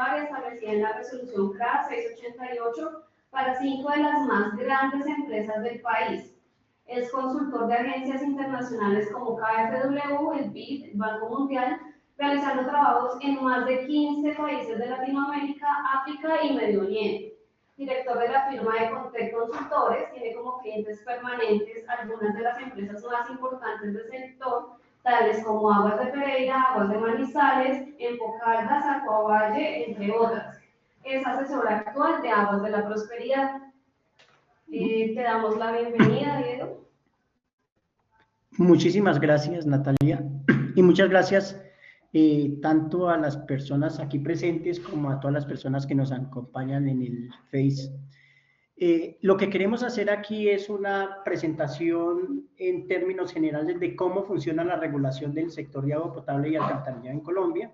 tarifaria establecida en la resolución CRA 688 para 5 de las más grandes empresas del país. Es consultor de agencias internacionales como KfW, el BID, el Banco Mundial, realizando trabajos en más de 15 países de Latinoamérica, África y Medio Oriente. Director de la firma de Contec Consultores, tiene como clientes permanentes algunas de las empresas más importantes del sector, tales como Aguas de Pereira, Aguas de Manizales, Empocaldas, Acuavalle, entre otras. Es asesor actual de Aguas de la Prosperidad. Te damos la bienvenida, Diego. Muchísimas gracias, Natalia, y muchas gracias tanto a las personas aquí presentes como a todas las personas que nos acompañan en el Face. Lo que queremos hacer aquí es una presentación en términos generales de cómo funciona la regulación del sector de agua potable y alcantarillado en Colombia,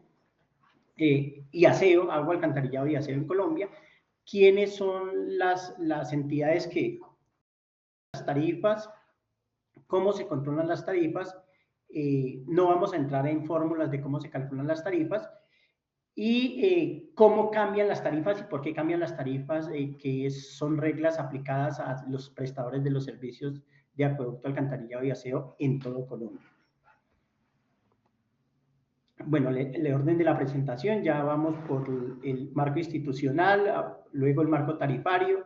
y aseo, agua, alcantarillado y aseo en Colombia, quiénes son las entidades que las tarifas, cómo se controlan las tarifas. No vamos a entrar en fórmulas de cómo se calculan las tarifas y cómo cambian las tarifas y por qué cambian las tarifas, que son reglas aplicadas a los prestadores de los servicios de acueducto, alcantarillado y aseo en todo Colombia. Bueno, el orden de la presentación, ya vamos por el marco institucional, luego el marco tarifario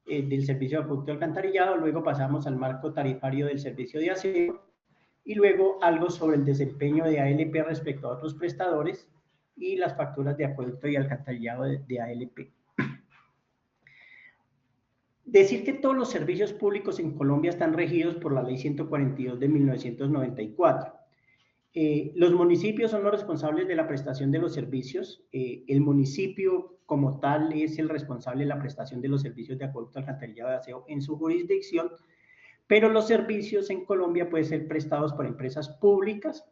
del servicio de acueducto alcantarillado, luego pasamos al marco tarifario del servicio de aseo, y luego algo sobre el desempeño de ALP respecto a otros prestadores y las facturas de acueducto y alcantarillado de ALP. Decir que todos los servicios públicos en Colombia están regidos por la Ley 142 de 1994. Los municipios son los responsables de la prestación de los servicios. El municipio como tal es el responsable de la prestación de los servicios de acueducto, alcantarillado y aseo en su jurisdicción, pero los servicios en Colombia pueden ser prestados por empresas públicas,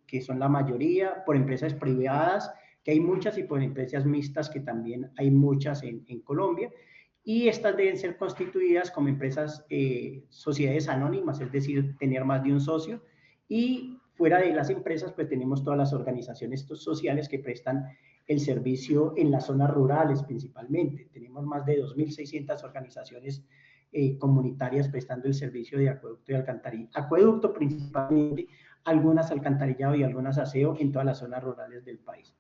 que son la mayoría, por empresas privadas, que hay muchas, y por empresas mixtas, que también hay muchas en Colombia, y estas deben ser constituidas como empresas, sociedades anónimas, es decir, tener más de un socio, y fuera de las empresas, pues tenemos todas las organizaciones sociales que prestan el servicio en las zonas rurales principalmente. Tenemos más de 2.600 organizaciones comunitarias prestando el servicio de acueducto y alcantarillado. Acueducto principalmente, algunas alcantarillado y algunas aseo en todas las zonas rurales del país.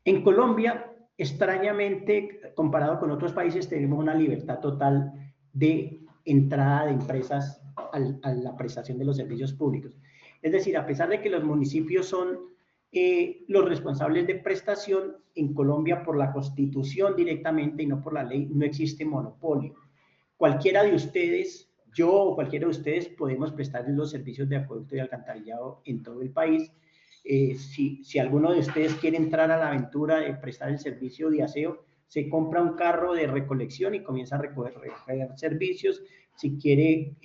En Colombia, extrañamente, comparado con otros países, tenemos una libertad total de entrada de empresas a la prestación de los servicios públicos. Es decir, a pesar de que los municipios son los responsables de prestación, en Colombia por la Constitución directamente y no por la ley, no existe monopolio. Cualquiera de ustedes, yo o cualquiera de ustedes, podemos prestar los servicios de acueducto y alcantarillado en todo el país. Si alguno de ustedes quiere entrar a la aventura de prestar el servicio de aseo, se compra un carro de recolección y comienza a recoger servicios. Si quiere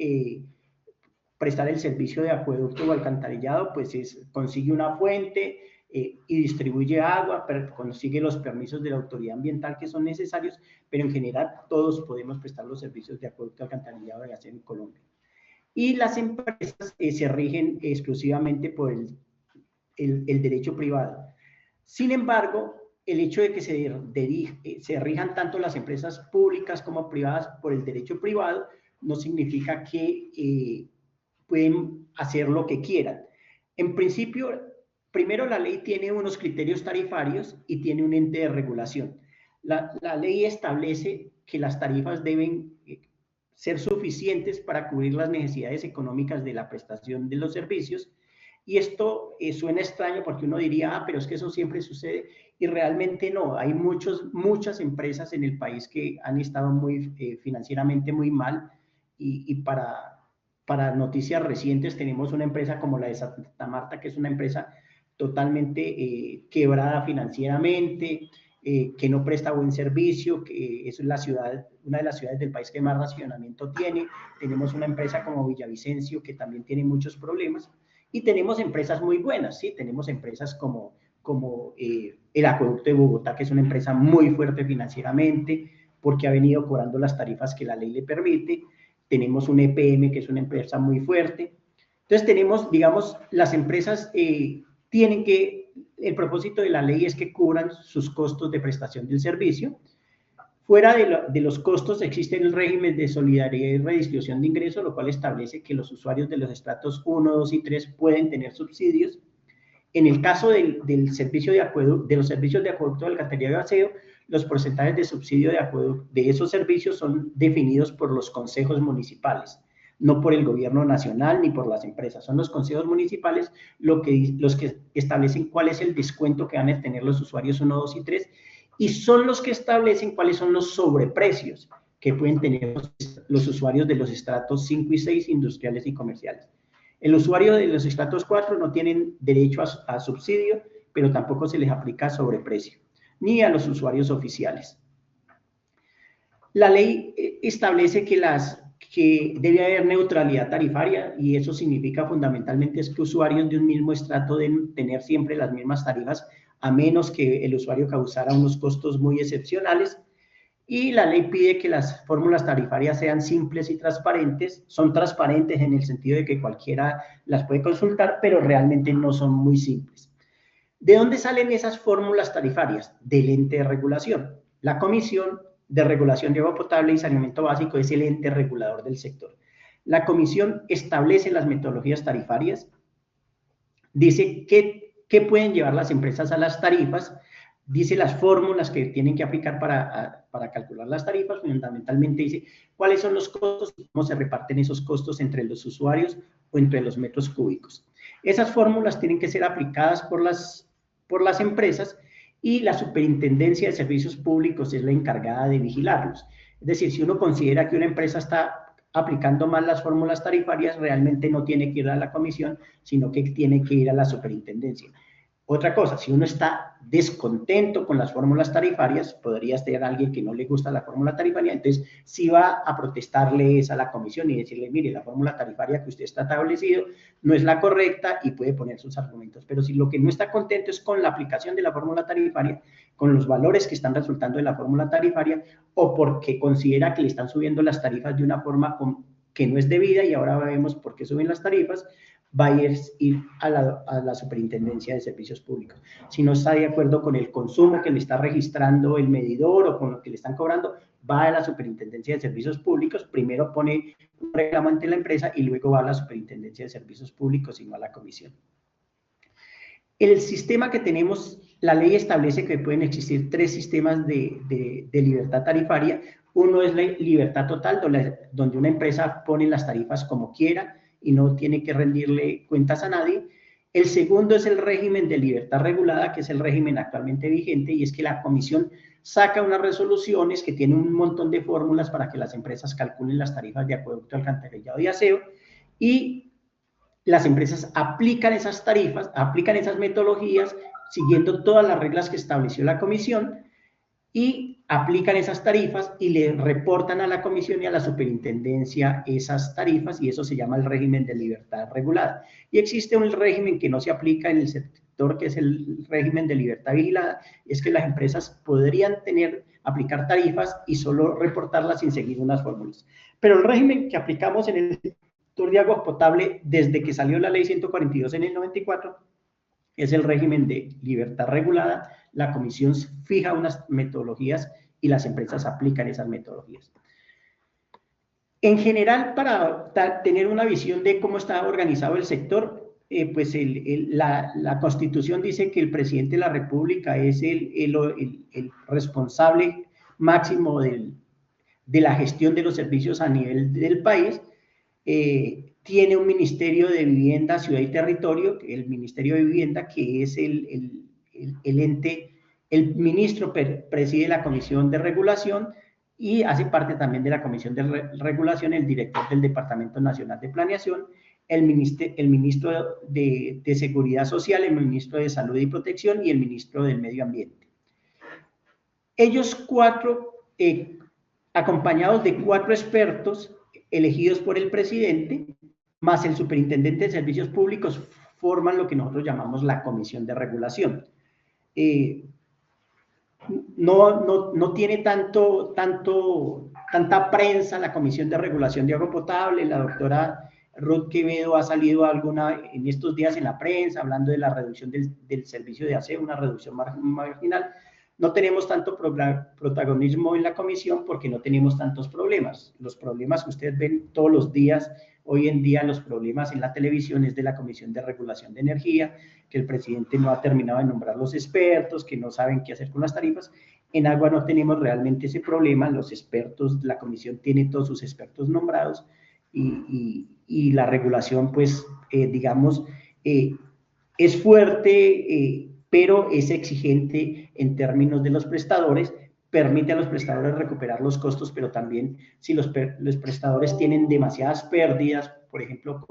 prestar el servicio de acueducto o alcantarillado, pues consigue una fuente y distribuye agua, pero consigue los permisos de la autoridad ambiental que son necesarios, pero en general todos podemos prestar los servicios de acueducto, alcantarillado y aseo en Colombia. Y las empresas se rigen exclusivamente por el derecho privado. Sin embargo, el hecho de que se rijan tanto las empresas públicas como privadas por el derecho privado no significa que pueden hacer lo que quieran. En principio, primero la ley tiene unos criterios tarifarios y tiene un ente de regulación. La ley establece que las tarifas deben ser suficientes para cubrir las necesidades económicas de la prestación de los servicios, y esto suena extraño porque uno diría, pero es que eso siempre sucede, y realmente no. Hay muchas empresas en el país que han estado financieramente muy mal, y para noticias recientes tenemos una empresa como la de Santa Marta, que es una empresa totalmente quebrada financieramente, que no presta buen servicio, que es una de las ciudades del país que más racionamiento tiene. Tenemos una empresa como Villavicencio, que también tiene muchos problemas, y tenemos empresas muy buenas, ¿sí? Tenemos empresas como el Acueducto de Bogotá, que es una empresa muy fuerte financieramente, porque ha venido cobrando las tarifas que la ley le permite. Tenemos un EPM, que es una empresa muy fuerte. Entonces tenemos, digamos, las empresas tienen que el propósito de la ley es que cubran sus costos de prestación del servicio. Fuera de los costos existe el régimen de solidaridad y redistribución de ingresos, lo cual establece que los usuarios de los estratos 1, 2 y 3 pueden tener subsidios. En el caso del servicio de los servicios de acueducto, alcantarillado y aseo, los porcentajes de subsidio de esos servicios son definidos por los consejos municipales, no por el gobierno nacional ni por las empresas. Son los consejos municipales los que establecen cuál es el descuento que van a tener los usuarios 1, 2 y 3, y son los que establecen cuáles son los sobreprecios que pueden tener los usuarios de los estratos 5 y 6 industriales y comerciales. El usuario de los estratos 4 no tienen derecho a subsidio, pero tampoco se les aplica sobreprecio, ni a los usuarios oficiales. La ley establece que debe haber neutralidad tarifaria, y eso significa fundamentalmente es que usuarios de un mismo estrato deben tener siempre las mismas tarifas, a menos que el usuario causara unos costos muy excepcionales. Y la ley pide que las fórmulas tarifarias sean simples y transparentes. Son transparentes en el sentido de que cualquiera las puede consultar, pero realmente no son muy simples. ¿De dónde salen esas fórmulas tarifarias? Del ente de regulación. La Comisión de Regulación de Agua Potable y Saneamiento Básico es el ente regulador del sector. La Comisión establece las metodologías tarifarias, dice qué pueden llevar las empresas a las tarifas, dice las fórmulas que tienen que aplicar para calcular las tarifas, fundamentalmente dice cuáles son los costos y cómo se reparten esos costos entre los usuarios o entre los metros cúbicos. Esas fórmulas tienen que ser aplicadas por las empresas, y la Superintendencia de Servicios Públicos es la encargada de vigilarlos. Es decir, si uno considera que una empresa está aplicando mal las fórmulas tarifarias, realmente no tiene que ir a la comisión, sino que tiene que ir a la superintendencia. Otra cosa, si uno está descontento con las fórmulas tarifarias, podría ser alguien que no le gusta la fórmula tarifaria, entonces sí va a protestarle a la comisión y decirle, mire, la fórmula tarifaria que usted está establecido no es la correcta, y puede poner sus argumentos. Pero si lo que no está contento es con la aplicación de la fórmula tarifaria, con los valores que están resultando de la fórmula tarifaria, o porque considera que le están subiendo las tarifas de una forma que no es debida, y ahora vemos por qué suben las tarifas, va a ir a la Superintendencia de Servicios Públicos. Si no está de acuerdo con el consumo que le está registrando el medidor o con lo que le están cobrando, va a la Superintendencia de Servicios Públicos, primero pone un reclamo ante la empresa y luego va a la Superintendencia de Servicios Públicos y no a la comisión. El sistema que tenemos, la ley establece que pueden existir 3 sistemas de libertad tarifaria. Uno es la libertad total, donde una empresa pone las tarifas como quiera y no tiene que rendirle cuentas a nadie. El segundo es el régimen de libertad regulada, que es el régimen actualmente vigente, y es que la comisión saca unas resoluciones que tienen un montón de fórmulas para que las empresas calculen las tarifas de acueducto, alcantarillado y aseo, y las empresas aplican esas tarifas, aplican esas metodologías, siguiendo todas las reglas que estableció la comisión, y aplican esas tarifas y le reportan a la comisión y a la superintendencia esas tarifas, y eso se llama el régimen de libertad regulada. Y existe un régimen que no se aplica en el sector, que es el régimen de libertad vigilada, y es que las empresas podrían aplicar tarifas y solo reportarlas sin seguir unas fórmulas. Pero el régimen que aplicamos en el sector de agua potable desde que salió la ley 142 en el 94 es el régimen de libertad regulada. La comisión fija unas metodologías y las empresas aplican esas metodologías. En general, para tener una visión de cómo está organizado el sector, pues la Constitución dice que el presidente de la República es el responsable máximo de la gestión de los servicios a nivel del país. Tiene un Ministerio de Vivienda, Ciudad y Territorio, el Ministerio de Vivienda, que es el ente, el ministro preside la Comisión de Regulación y hace parte también de la Comisión de Regulación el director del Departamento Nacional de Planeación, el ministro de Seguridad Social, el ministro de Salud y Protección y el ministro del Medio Ambiente. Ellos 4, acompañados de 4 expertos elegidos por el presidente, más el superintendente de Servicios Públicos, forman lo que nosotros llamamos la Comisión de Regulación. No tiene tanta prensa la Comisión de Regulación de Agua Potable. La doctora Ruth Quevedo ha salido en estos días en la prensa hablando de la reducción del servicio de aseo, una reducción marginal. No tenemos tanto protagonismo en la comisión porque no tenemos tantos problemas. Los problemas que ustedes ven todos los días, hoy en día los problemas en la televisión es de la Comisión de Regulación de Energía, que el presidente no ha terminado de nombrar los expertos, que no saben qué hacer con las tarifas. En agua no tenemos realmente ese problema, los expertos, la comisión tiene todos sus expertos nombrados y la regulación, pues, digamos, es fuerte, pero es exigente en términos de los prestadores, permite a los prestadores recuperar los costos, pero también si los prestadores tienen demasiadas pérdidas, por ejemplo,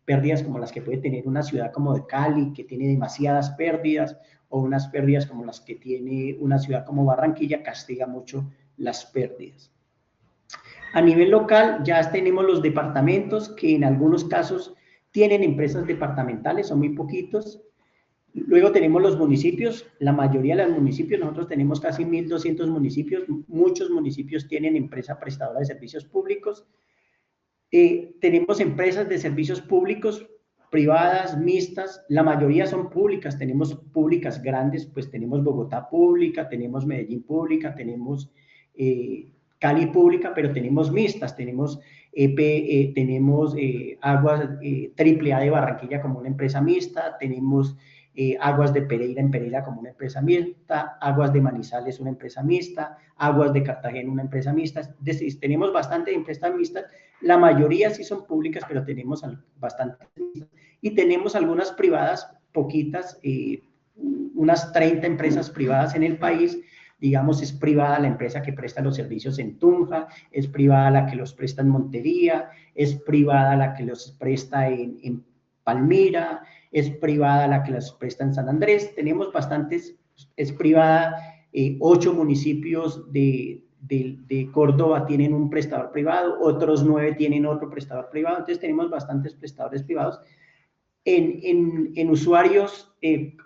pérdidas como las que puede tener una ciudad como de Cali, que tiene demasiadas pérdidas, o unas pérdidas como las que tiene una ciudad como Barranquilla, castiga mucho las pérdidas. A nivel local ya tenemos los departamentos que en algunos casos tienen empresas departamentales, son muy poquitos. Luego tenemos los municipios, la mayoría de los municipios, nosotros tenemos casi 1.200 municipios, muchos municipios tienen empresa prestadora de servicios públicos. Tenemos empresas de servicios públicos, privadas, mixtas, la mayoría son públicas, tenemos públicas grandes, pues tenemos Bogotá pública, tenemos Medellín pública, tenemos Cali pública, pero tenemos mixtas, tenemos tenemos Aguas AAA de Barranquilla como una empresa mixta, tenemos Aguas de Pereira en Pereira como una empresa mixta, Aguas de Manizales una empresa mixta, Aguas de Cartagena una empresa mixta, es decir, tenemos bastantes empresas mixtas, la mayoría sí son públicas, pero tenemos bastantes mixtas, y tenemos algunas privadas, poquitas, unas 30 empresas privadas en el país. Digamos, es privada la empresa que presta los servicios en Tunja, es privada la que los presta en Montería, es privada la que los presta en Palmira, es privada la que los presta en San Andrés. Tenemos bastantes, es privada, 8 municipios de Córdoba tienen un prestador privado, otros 9 tienen otro prestador privado, entonces tenemos bastantes prestadores privados. En usuarios,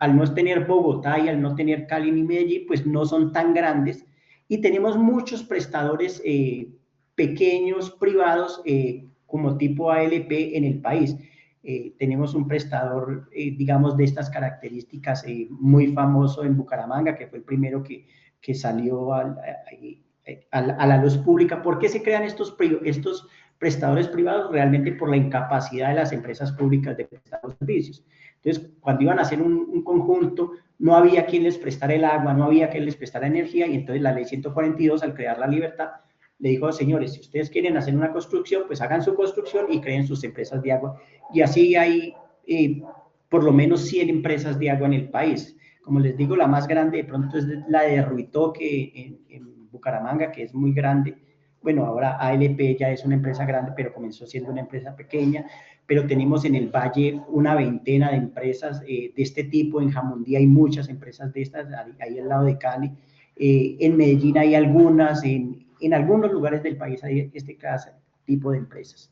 al no tener Bogotá y al no tener Cali ni Medellín, pues no son tan grandes, y tenemos muchos prestadores pequeños, privados, como tipo ALP en el país. Tenemos un prestador, digamos, de estas características muy famoso en Bucaramanga, que fue el primero que salió a la luz pública. ¿Por qué se crean estos prestadores privados? Realmente por la incapacidad de las empresas públicas de prestar los servicios. Entonces, cuando iban a hacer un conjunto, no había quien les prestara el agua, no había quien les prestara energía, y entonces la ley 142, al crear la libertad, le dijo, señores, si ustedes quieren hacer una construcción, pues hagan su construcción y creen sus empresas de agua. Y así hay por lo menos 100 empresas de agua en el país. Como les digo, la más grande de pronto es la de Ruitoque en Bucaramanga, que es muy grande. Bueno, ahora ALP ya es una empresa grande, pero comenzó siendo una empresa pequeña, pero tenemos en el Valle una veintena de empresas de este tipo. En Jamundí hay muchas empresas de estas, ahí al lado de Cali. En Medellín hay algunas, en algunos lugares del país hay este tipo de empresas.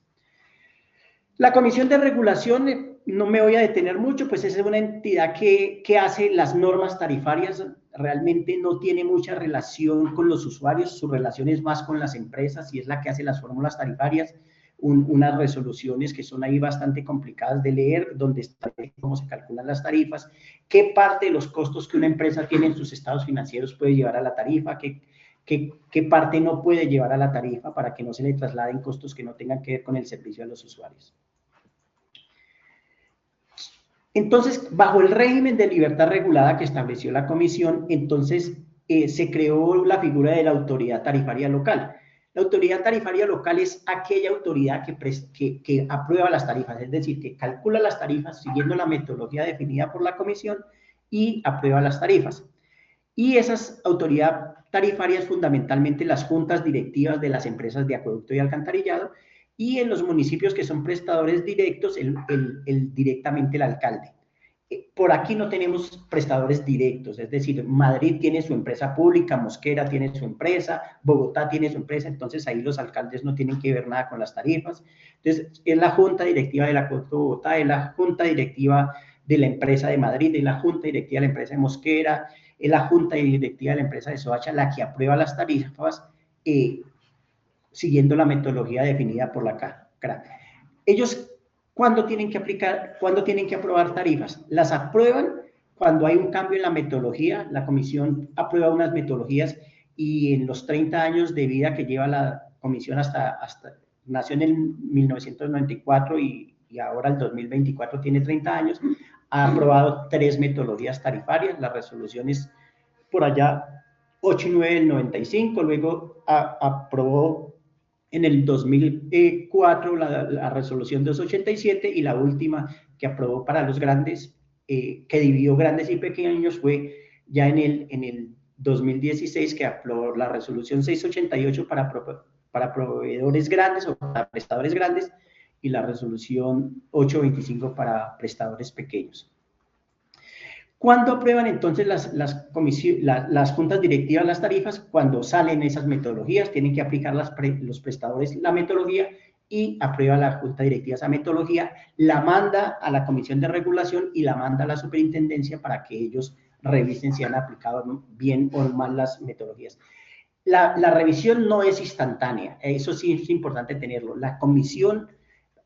La Comisión de Regulación, no me voy a detener mucho, pues es una entidad que hace las normas tarifarias, realmente no tiene mucha relación con los usuarios, su relación es más con las empresas, y es la que hace las fórmulas tarifarias, unas resoluciones que son ahí bastante complicadas de leer, donde establece cómo se calculan las tarifas, qué parte de los costos que una empresa tiene en sus estados financieros puede llevar a la tarifa, qué parte no puede llevar a la tarifa para que no se le trasladen costos que no tengan que ver con el servicio a los usuarios. Entonces, bajo el régimen de libertad regulada que estableció la comisión, entonces se creó la figura de la autoridad tarifaria local. La autoridad tarifaria local es aquella autoridad que aprueba las tarifas, es decir, que calcula las tarifas siguiendo la metodología definida por la comisión y aprueba las tarifas. Y esas autoridades tarifarias, fundamentalmente las juntas directivas de las empresas de acueducto y alcantarillado, y en los municipios que son prestadores directos, directamente el alcalde. Por aquí no tenemos prestadores directos, es decir, Madrid tiene su empresa pública, Mosquera tiene su empresa, Bogotá tiene su empresa, entonces ahí los alcaldes no tienen que ver nada con las tarifas. Entonces, es la junta directiva del acueducto de Bogotá, es la junta directiva de la empresa de Madrid, es la junta directiva de la empresa de Mosquera, es la junta directiva de la empresa de Soacha la que aprueba las tarifas siguiendo la metodología definida por la CRA. Ellos ¿Cuándo tienen que aplicar, cuándo tienen que aprobar tarifas? Las aprueban cuando hay un cambio en la metodología. La comisión aprueba unas metodologías y en los 30 años de vida que lleva la comisión nació en el 1994 y ahora el 2024 tiene 30 años, ha aprobado 3 metodologías tarifarias, las resoluciones por allá 8 y 9 del 95, luego aprobó en el 2004 la resolución 287 y la última que aprobó para los grandes, que dividió grandes y pequeños, fue ya en el 2016 que aprobó la resolución 688 para proveedores grandes o para prestadores grandes y la resolución 825 para prestadores pequeños. ¿Cuándo aprueban entonces las juntas directivas las tarifas? Cuando salen esas metodologías, tienen que aplicar los prestadores la metodología y aprueba la junta directiva esa metodología, la manda a la comisión de regulación y la manda a la superintendencia para que ellos revisen si han aplicado bien o mal las metodologías. La revisión no es instantánea, eso sí es importante tenerlo. La comisión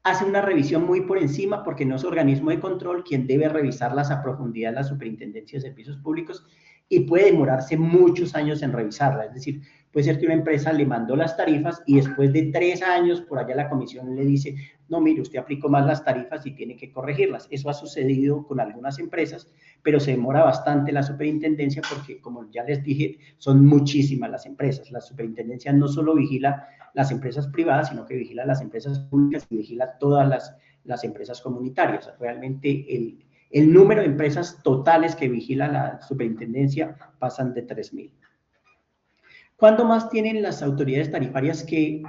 hace una revisión muy por encima porque no es organismo de control quien debe revisarlas a profundidad la Superintendencia de Servicios Públicos y puede demorarse muchos años en revisarla. Es decir, puede ser que una empresa le mandó las tarifas y después de 3 años por allá la comisión le dice, no, mire, usted aplicó mal las tarifas y tiene que corregirlas. Eso ha sucedido con algunas empresas, pero se demora bastante la superintendencia porque, como ya les dije, son muchísimas las empresas. La superintendencia no solo vigila las empresas privadas, sino que vigila las empresas públicas y vigila todas las empresas comunitarias. Realmente el número de empresas totales que vigila la superintendencia pasan de 3.000. ¿Cuándo más tienen las autoridades tarifarias que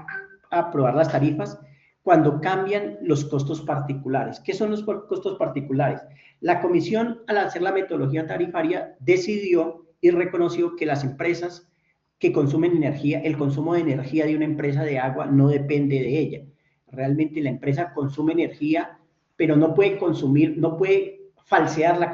aprobar las tarifas? Cuando cambian los costos particulares. ¿Qué son los costos particulares? La comisión, al hacer la metodología tarifaria, decidió y reconoció que las empresas que consumen energía, el consumo de energía de una empresa de agua no depende de ella. Realmente la empresa consume energía, pero no puede consumir, no puede falsear la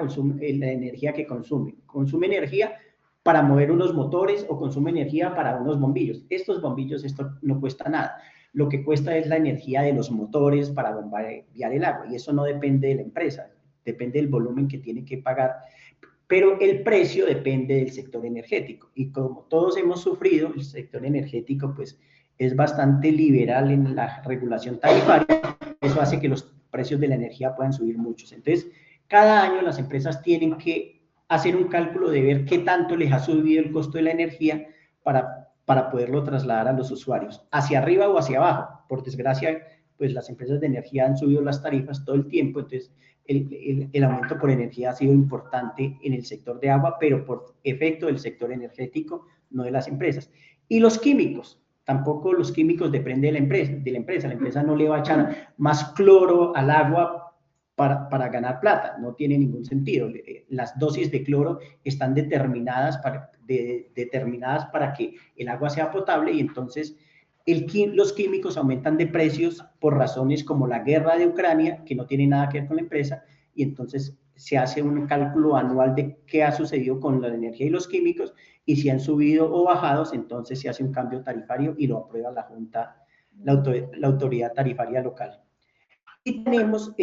energía que consume. Consume energía para mover unos motores o consume energía para unos bombillos. Estos bombillos, esto no cuesta nada. Lo que cuesta es la energía de los motores para bombear el agua y eso no depende de la empresa, depende del volumen que tiene que pagar, pero el precio depende del sector energético y como todos hemos sufrido, el sector energético pues es bastante liberal en la regulación tarifaria, eso hace que los precios de la energía puedan subir muchos. Entonces, cada año las empresas tienen que hacer un cálculo de ver qué tanto les ha subido el costo de la energía para poderlo trasladar a los usuarios, hacia arriba o hacia abajo. Por desgracia, pues las empresas de energía han subido las tarifas todo el tiempo, entonces el aumento por energía ha sido importante en el sector de agua, pero por efecto del sector energético, no de las empresas. Y los químicos, tampoco los químicos dependen de la empresa. La empresa no le va a echar más cloro al agua para ganar plata, no tiene ningún sentido. Las dosis de cloro están determinadas para que el agua sea potable y entonces los químicos aumentan de precios por razones como la guerra de Ucrania, que no tiene nada que ver con la empresa, y entonces se hace un cálculo anual de qué ha sucedido con la energía y los químicos, y si han subido o bajado, entonces se hace un cambio tarifario y lo aprueba la Junta, la autoridad tarifaria local. Y tenemos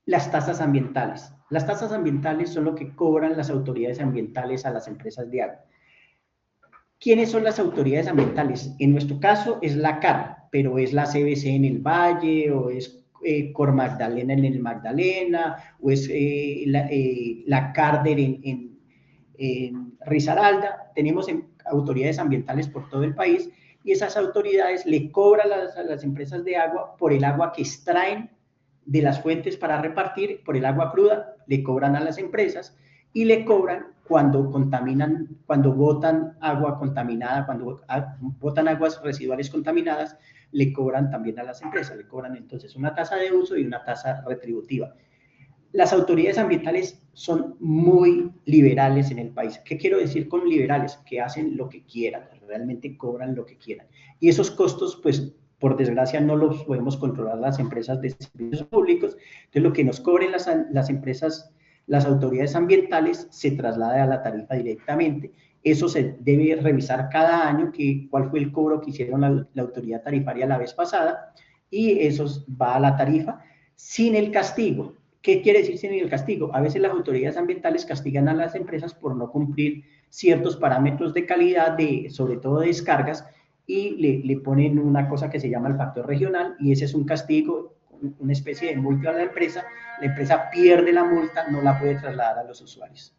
las tasas ambientales. Las tasas ambientales son lo que cobran las autoridades ambientales a las empresas de agua. ¿Quiénes son las autoridades ambientales? En nuestro caso es la CAR, pero es la CBC en el Valle, o es Cor Magdalena en el Magdalena, o es la CARDER en Risaralda. Tenemos autoridades ambientales por todo el país y esas autoridades le cobran a las empresas de agua por el agua que extraen de las fuentes para repartir, por el agua cruda, le cobran a las empresas y le cobran cuando contaminan, cuando botan agua contaminada, cuando botan aguas residuales contaminadas, le cobran también a las empresas, le cobran entonces una tasa de uso y una tasa retributiva. Las autoridades ambientales son muy liberales en el país. ¿Qué quiero decir con liberales? Que hacen lo que quieran, realmente cobran lo que quieran. Y esos costos, pues, por desgracia, no los podemos controlar las empresas de servicios públicos. Entonces, lo que nos cobren las empresas, las autoridades ambientales, se traslada a la tarifa directamente. Eso se debe revisar cada año, cuál fue el cobro que hicieron la autoridad tarifaria la vez pasada, y eso va a la tarifa sin el castigo. ¿Qué quiere decir sin el castigo? A veces las autoridades ambientales castigan a las empresas por no cumplir ciertos parámetros de calidad, sobre todo de descargas, y le ponen una cosa que se llama el factor regional, y ese es un castigo, una especie de multa a la empresa pierde la multa, no la puede trasladar a los usuarios.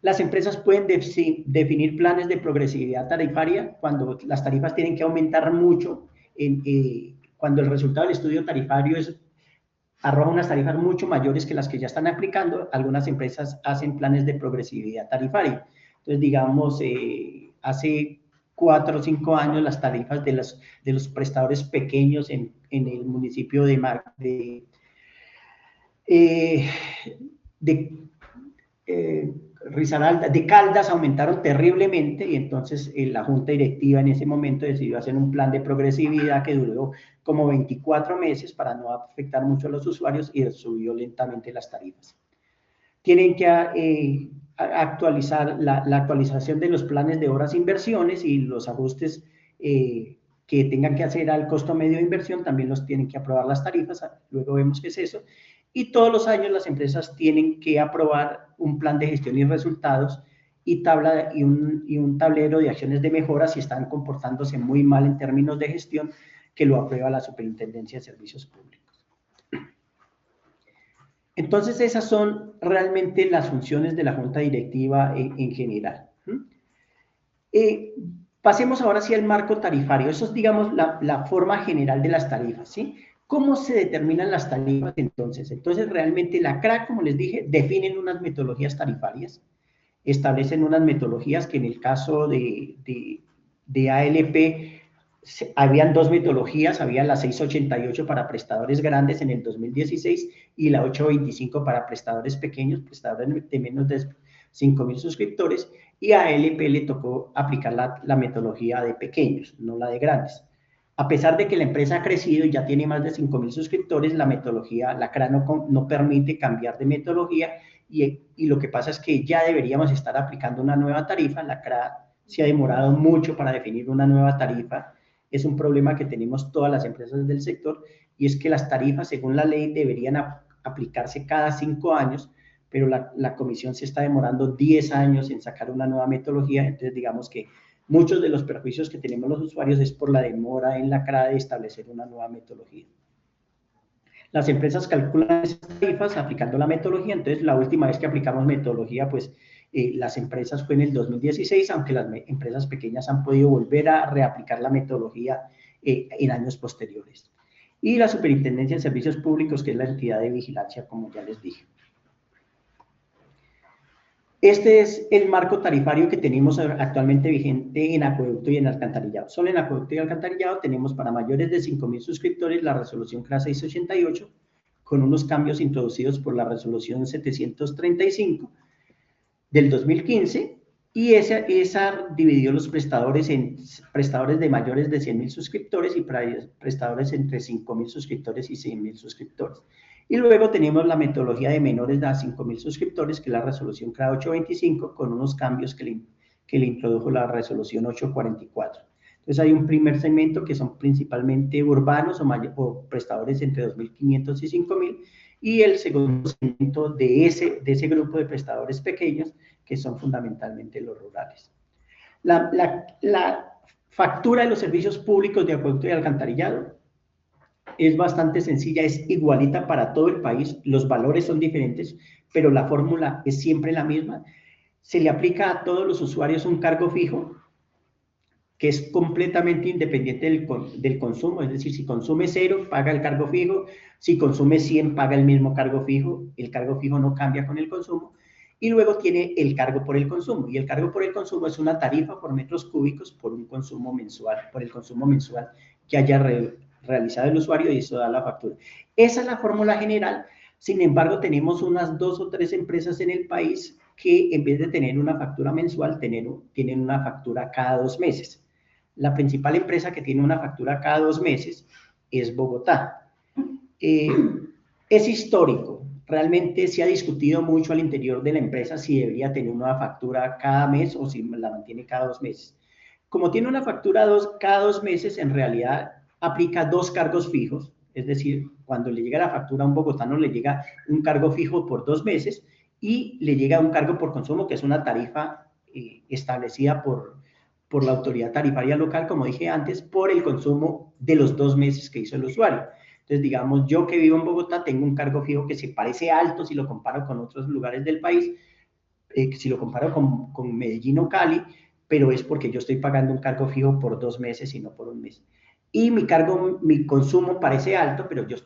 Las empresas pueden definir planes de progresividad tarifaria cuando las tarifas tienen que aumentar mucho, cuando el resultado del estudio tarifario arroja unas tarifas mucho mayores que las que ya están aplicando. Algunas empresas hacen planes de progresividad tarifaria. Entonces, digamos, hace 4 o 5 años las tarifas de los prestadores pequeños en el municipio de Risaralda, de Caldas, aumentaron terriblemente, y entonces la junta directiva en ese momento decidió hacer un plan de progresividad que duró como 24 meses para no afectar mucho a los usuarios, y subió lentamente las tarifas. Tienen que actualizar la actualización de los planes de obras e inversiones, y los ajustes que tengan que hacer al costo medio de inversión también los tienen que aprobar las tarifas. Luego vemos qué es eso. Y todos los años las empresas tienen que aprobar un plan de gestión y resultados y un tablero de acciones de mejora si están comportándose muy mal en términos de gestión, que lo aprueba la Superintendencia de Servicios Públicos. Entonces, esas son realmente las funciones de la Junta Directiva en general. Pasemos ahora hacia el marco tarifario. Eso es, digamos, la forma general de las tarifas, ¿sí? ¿Cómo se determinan las tarifas entonces? Entonces, realmente la CRAC, como les dije, definen unas metodologías tarifarias, establecen unas metodologías que en el caso de ALP habían 2 metodologías, había la 688 para prestadores grandes en el 2016 y la 825 para prestadores pequeños, prestadores de menos de 5.000 suscriptores, y a ALP le tocó aplicar la metodología de pequeños, no la de grandes. A pesar de que la empresa ha crecido y ya tiene más de 5.000 suscriptores, la metodología, la CRA no permite cambiar de metodología, y lo que pasa es que ya deberíamos estar aplicando una nueva tarifa. La CRA se ha demorado mucho para definir una nueva tarifa. Es un problema que tenemos todas las empresas del sector, y es que las tarifas, según la ley, deberían aplicarse cada 5 años, pero la comisión se está demorando 10 años en sacar una nueva metodología. Entonces, digamos que muchos de los perjuicios que tenemos los usuarios es por la demora en la CRA de establecer una nueva metodología. Las empresas calculan esas tarifas aplicando la metodología. Entonces, la última vez que aplicamos metodología, pues, las empresas fue en el 2016, aunque las empresas pequeñas han podido volver a reaplicar la metodología en años posteriores. Y la Superintendencia de Servicios Públicos, que es la entidad de vigilancia, como ya les dije. Este es el marco tarifario que tenemos actualmente vigente en acueducto y en alcantarillado. Solo en acueducto y alcantarillado tenemos para mayores de 5.000 suscriptores la resolución CRA 688, con unos cambios introducidos por la resolución 735 del 2015, y esa dividió los prestadores en prestadores de mayores de 100.000 suscriptores y prestadores entre 5.000 suscriptores y 100.000 suscriptores. Y luego tenemos la metodología de menores de 5.000 suscriptores, que es la resolución CRA 825, con unos cambios que le introdujo la resolución 844. Entonces, hay un primer segmento que son principalmente urbanos o prestadores entre 2.500 y 5.000, y el segundo segmento de ese grupo de prestadores pequeños, que son fundamentalmente los rurales. La factura de los servicios públicos de acueducto y alcantarillado es bastante sencilla, es igualita para todo el país. Los valores son diferentes, pero la fórmula es siempre la misma. Se le aplica a todos los usuarios un cargo fijo, que es completamente independiente del consumo. Es decir, si consume 0, paga el cargo fijo; si consume 100, paga el mismo cargo fijo. El cargo fijo no cambia con el consumo. Y luego tiene el cargo por el consumo, y el cargo por el consumo es una tarifa por metros cúbicos por un consumo mensual, por el consumo mensual que haya realizado el usuario, y eso da la factura. Esa es la fórmula general. Sin embargo, tenemos unas 2 o 3 empresas en el país que, en vez de tener una factura mensual, tienen una factura cada 2 meses. La principal empresa que tiene una factura cada 2 meses es Bogotá. Es histórico. Realmente se ha discutido mucho al interior de la empresa si debería tener una factura cada mes o si la mantiene cada 2 meses. Como tiene una factura cada 2 meses, en realidad aplica 2 cargos fijos, es decir, cuando le llega la factura a un bogotano le llega un cargo fijo por 2 meses y le llega un cargo por consumo, que es una tarifa establecida por la autoridad tarifaria local, como dije antes, por el consumo de los 2 meses que hizo el usuario. Entonces, digamos, yo que vivo en Bogotá tengo un cargo fijo que se parece alto si lo comparo con otros lugares del país, si lo comparo con Medellín o Cali, pero es porque yo estoy pagando un cargo fijo por 2 meses y no por un mes. Y mi consumo parece alto, pero yo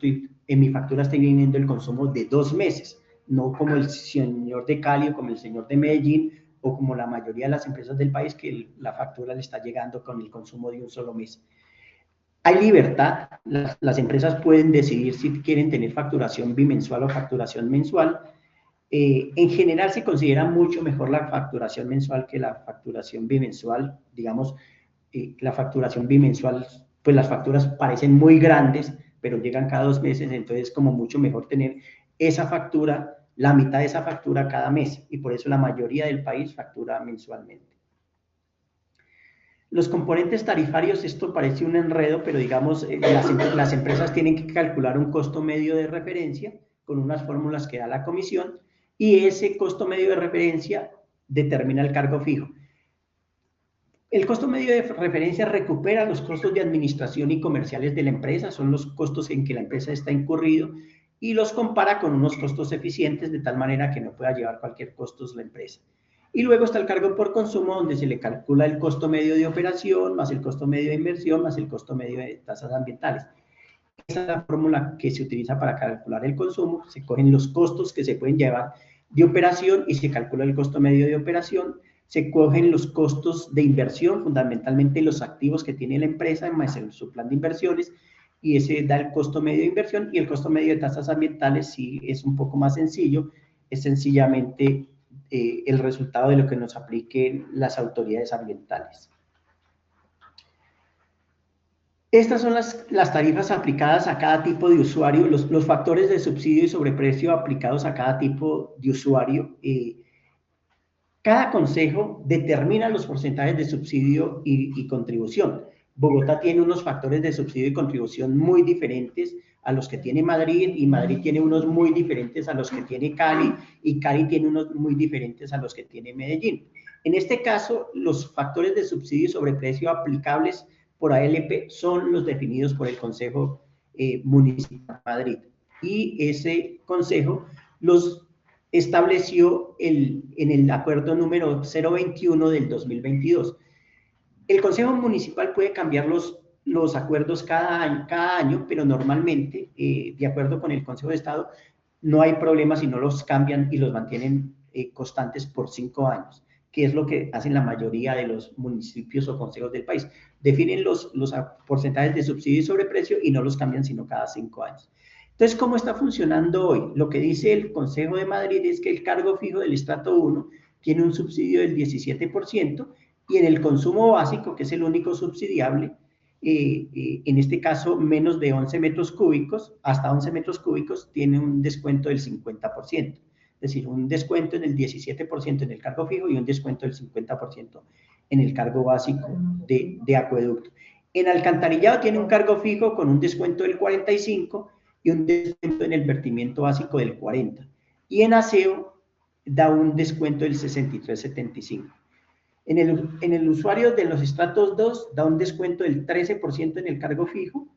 en mi factura estoy viendo el consumo de 2 meses, no como el señor de Cali o como el señor de Medellín o como la mayoría de las empresas del país que la factura le está llegando con el consumo de un solo mes. Hay libertad, las empresas pueden decidir si quieren tener facturación bimensual o facturación mensual. En general se considera mucho mejor la facturación mensual que la facturación bimensual. Digamos, la facturación bimensual, pues las facturas parecen muy grandes, pero llegan cada 2 meses, entonces es como mucho mejor tener esa factura, la mitad de esa factura cada mes, y por eso la mayoría del país factura mensualmente. Los componentes tarifarios, esto parece un enredo, pero digamos, las empresas tienen que calcular un costo medio de referencia con unas fórmulas que da la comisión, y ese costo medio de referencia determina el cargo fijo. El costo medio de referencia recupera los costos de administración y comerciales de la empresa, son los costos en que la empresa está incurrido, y los compara con unos costos eficientes de tal manera que no pueda llevar cualquier costo la empresa. Y luego está el cargo por consumo, donde se le calcula el costo medio de operación, más el costo medio de inversión, más el costo medio de tasas ambientales. Esa es la fórmula que se utiliza para calcular el consumo. Se cogen los costos que se pueden llevar de operación y se calcula el costo medio de operación. Se cogen los costos de inversión, fundamentalmente los activos que tiene la empresa, más su plan de inversiones, y ese da el costo medio de inversión, y el costo medio de tasas ambientales sí es un poco más sencillo, es sencillamente el resultado de lo que nos apliquen las autoridades ambientales. Estas son las tarifas aplicadas a cada tipo de usuario, los factores de subsidio y sobreprecio aplicados a cada tipo de usuario. Cada consejo determina los porcentajes de subsidio y contribución. Bogotá tiene unos factores de subsidio y contribución muy diferentes a los que tiene Madrid, y Madrid tiene unos muy diferentes a los que tiene Cali, y Cali tiene unos muy diferentes a los que tiene Medellín. En este caso, los factores de subsidio y sobreprecio aplicables por ALP son los definidos por el Consejo Municipal de Madrid, y ese consejo los estableció en el acuerdo número 021 del 2022. El Consejo Municipal puede cambiar los acuerdos cada año, pero normalmente, de acuerdo con el Consejo de Estado, no hay problema si no los cambian y los mantienen constantes por 5 años, que es lo que hacen la mayoría de los municipios o consejos del país. Definen los porcentajes de subsidio y sobreprecio y no los cambian sino cada 5 años. Entonces, ¿cómo está funcionando hoy? Lo que dice el Consejo de Madrid es que el cargo fijo del estrato 1 tiene un subsidio del 17%, y en el consumo básico, que es el único subsidiable, en este caso menos de 11 metros cúbicos, hasta 11 metros cúbicos, tiene un descuento del 50%. Es decir, un descuento en el 17% en el cargo fijo y un descuento del 50% en el cargo básico de acueducto. En alcantarillado tiene un cargo fijo con un descuento del 45% y un descuento en el vertimiento básico del 40%. Y en aseo da un descuento del 63,75%. En el usuario de los estratos 2 da un descuento del 13% en el cargo fijo